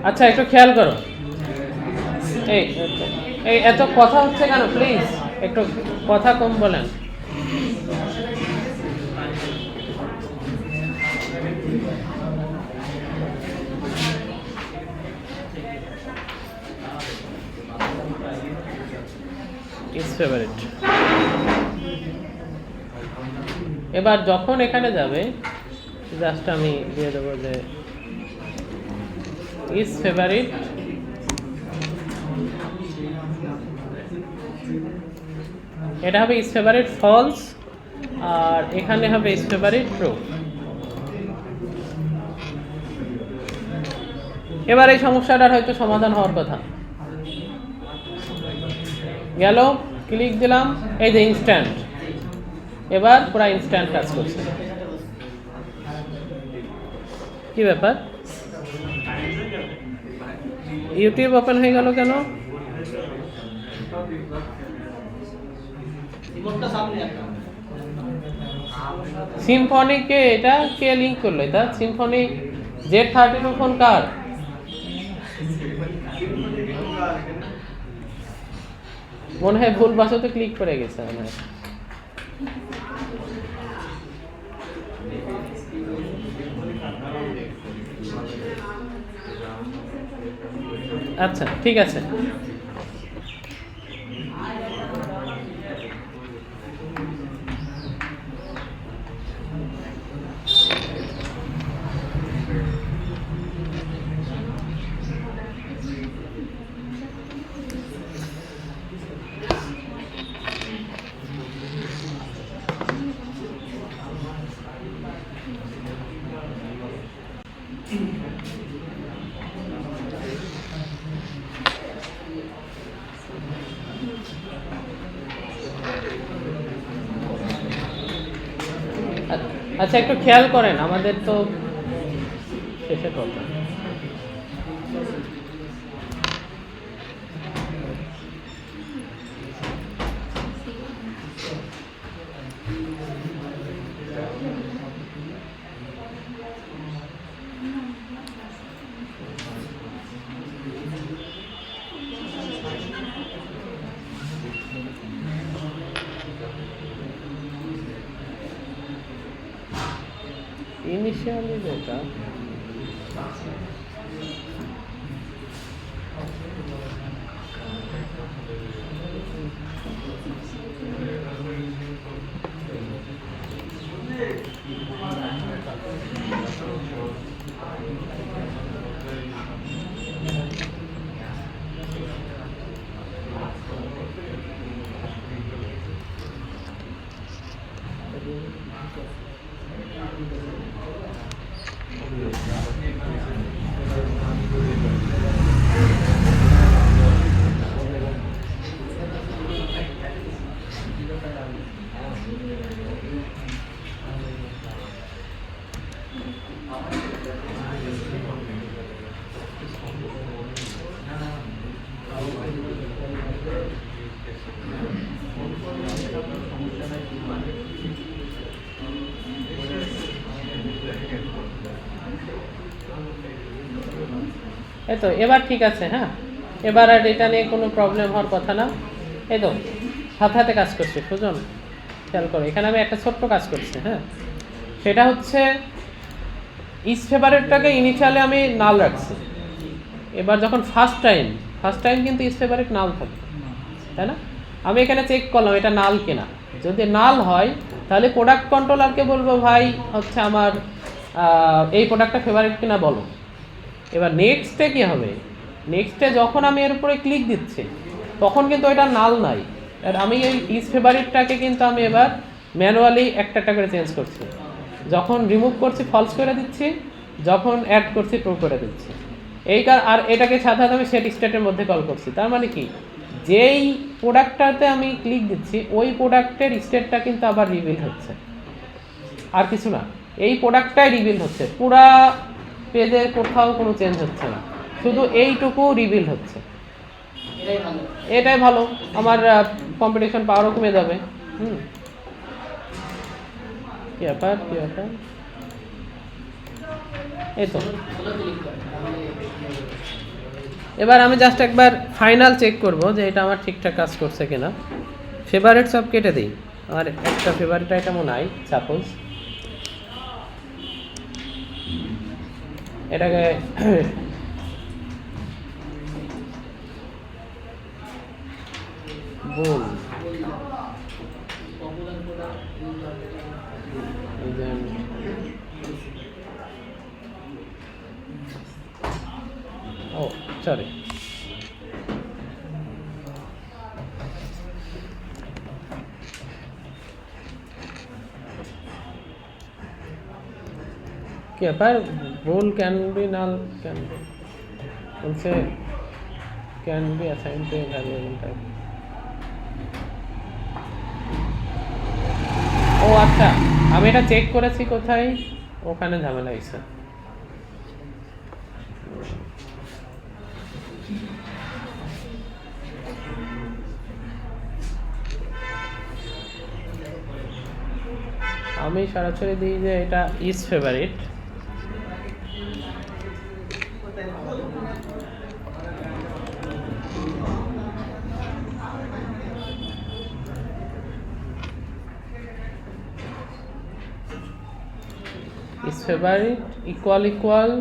আচ্ছা একটু খেয়াল করো, এই এই এত কথা হচ্ছে কেন? প্লিজ একটু কথা কম বলেন। ইজ ফেভারিট, এবার যখন এখানে যাবে জাস্ট আমি দিয়ে দেবো যে ইজ ফেভারিট এটা হবে ইজ ফেভারিট ফলস, আর এখানে হবে ইজ ফেভারিট ট্রু। এবার এই সমস্যাটার হয়তো সমাধান হওয়ার কথা। গেল, ক্লিক দিলাম, এই যে ইনস্ট্যান্ট, এবার পুরো ইনস্ট্যান্ট কাজ করছে। কি ব্যাপার, ইউটিউব ওপেন হয়ে গেল কেন? সিম্ফনিকে এটা কে লিংক করলো? এটা সিম্ফনি Z32 ফোন কার? মনে হয় ভুলবশত ক্লিক করে গেছে আমার। আচ্ছা ঠিক আছে, আচ্ছা একটু খেয়াল করেন, আমাদের তো শেষে কথা। ইনিশিয়ালি যেটা এই তো এবার ঠিক আছে। হ্যাঁ, এবার আর এটা নিয়ে কোনো প্রবলেম হওয়ার কথা না। এই তো হাতে হাতে কাজ করছে সুজন, খেয়াল করো এখানে আমি একটা ছোট্ট কাজ করছি। হ্যাঁ, সেটা হচ্ছে ইজ ফেভারিটটাকে ইনিশিয়ালি আমি নাল রাখছি। এবার যখন ফার্স্ট টাইম কিন্তু ইজ ফেভারিট নাল থাকবে, তাই না? আমি এখানে চেক করলাম এটা নাল কিনা। যদি নাল হয় তাহলে প্রোডাক্ট কন্ট্রোলারকে বলবো ভাই হচ্ছে আমার এই প্রোডাক্টটা ফেভারিট কিনা বলো। এবার নেক্সটে কী হবে, নেক্সটে যখন আমি এর উপরে ক্লিক দিচ্ছি তখন কিন্তু এটা নাল নাই। আর আমি এই ইজ ফেভারিটটাকে কিন্তু আমি এবার ম্যানুয়ালি একটা একটা করে চেঞ্জ করছি। যখন রিমুভ করছি ফলস করে দিচ্ছি, যখন অ্যাড করছি ট্রু করে দিচ্ছি। আর এটাকে সাধারণত আমি সেট স্টেটের মধ্যে কল করছি। তার মানে কি, যেই প্রোডাক্টটাতে আমি ক্লিক দিচ্ছি ওই প্রোডাক্টের স্টেটটা কিন্তু আবার রিভিল হচ্ছে, আর কিছু না। এই প্রোডাক্টটাই রিভিল হচ্ছে, পুরা পেজের কোথাও কোনো চেঞ্জ হচ্ছে না, শুধু এইটুকু রিভিল হচ্ছে। এটাই ভালো, আমার কম্পিটিশন পাওয়ারও কমে যাবে। কি ব্যাপার এই তো। এবার আমি জাস্ট একবার ফাইনাল চেক করব যে এটা আমার ঠিকঠাক কাজ করছে কিনা। ফেভারিট সব কেটে দিই, আমার একটা ফেভারিট আইটেমও নাই সাপোজ। এটাকে বল ও সরি, কি ব্যাপার, role can be null can be বলছে can be assign to a variable type. ও আচ্ছা, আমি এটা চেক করেছি কোথায়, ওখানে ঝামেলা হয়েছে। আমি সরাসরি দিই যে এটা is favourite. Is favourite equal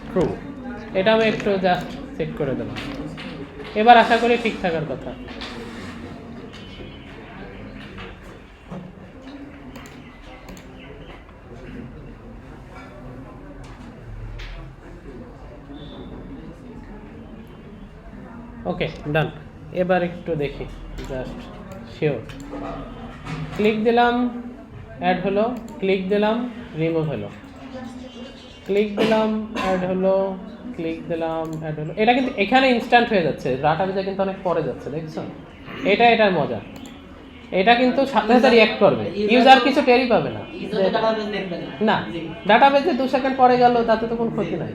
true. এটা আমি একটু জাস্ট চেক করে দেব। এবার আশা করি ঠিক থাকার কথা। ওকে ডান। এবার একটু দেখি জাস্ট শিওর। ক্লিক দিলাম অ্যাড হলো, ক্লিক দিলাম রিমুভ হলো, ক্লিক দিলাম অ্যাড হলো, ক্লিক দিলাম অ্যাড হলো। এটা কিন্তু এখানে ইনস্ট্যান্ট হয়ে যাচ্ছে, ডাটাবেজে কিন্তু অনেক পরে যাচ্ছে, দেখছো? এটার মজা। এটা কিন্তু সাথে সাথে রিঅ্যাক্ট করবে, ইউজার কিছু টেরই পাবে না। না, ডাটাবেজে 2 সেকেন্ড পরে গেল তাতে তো কোনো ক্ষতি নাই,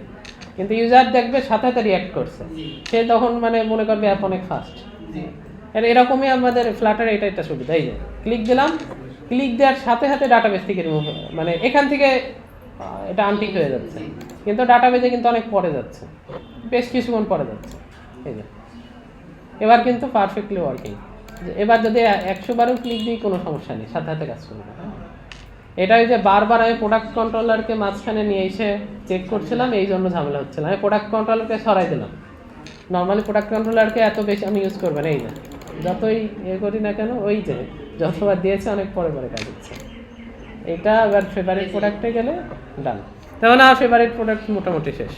কিন্তু ইউজার দেখবে সাথে সাথে রিঅ্যাক্ট করছে, সে তখন মানে মনে করবে অ্যাপ অনেক ফাস্ট। এরকমই আমাদের ফ্লাটার এটা একটা সুবিধা। এই যে ক্লিক দিলাম, ক্লিক দেওয়ার সাথে সাথে ডাটাবেস থেকে রিমুভ, মানে এখান থেকে এটা আনটিক হয়ে যাচ্ছে, কিন্তু ডাটাবেসে কিন্তু অনেক পরে যাচ্ছে, বেশ কিছুক্ষণ পরে যাচ্ছে। এই যে এবার কিন্তু পারফেক্টলি ওয়ার্কিং। এবার যদি 100 বারও ক্লিক দিই কোনো সমস্যা নেই, সাথে সাথে কাজ করবে। এটাই যে বারবার আমি প্রোডাক্ট কন্ট্রোলারকে মাঝখানে নিয়ে এসে চেক করছিলাম, এই জন্য ঝামেলা হচ্ছিল। আমি প্রোডাক্ট কন্ট্রোলারকে সরাই দিলাম। নর্মালি প্রোডাক্ট কন্ট্রোলারকে এত বেশি আমি ইউজ করবো না, এই না যতই করি না কেন, ওই যে যতবার দিয়েছে অনেক পরে পরে কাজ হচ্ছে। এটা এবার ফেভারিট প্রোডাক্টে গেলে ডান। তাহলে আর ফেভারিট প্রোডাক্ট মোটামুটি শেষ।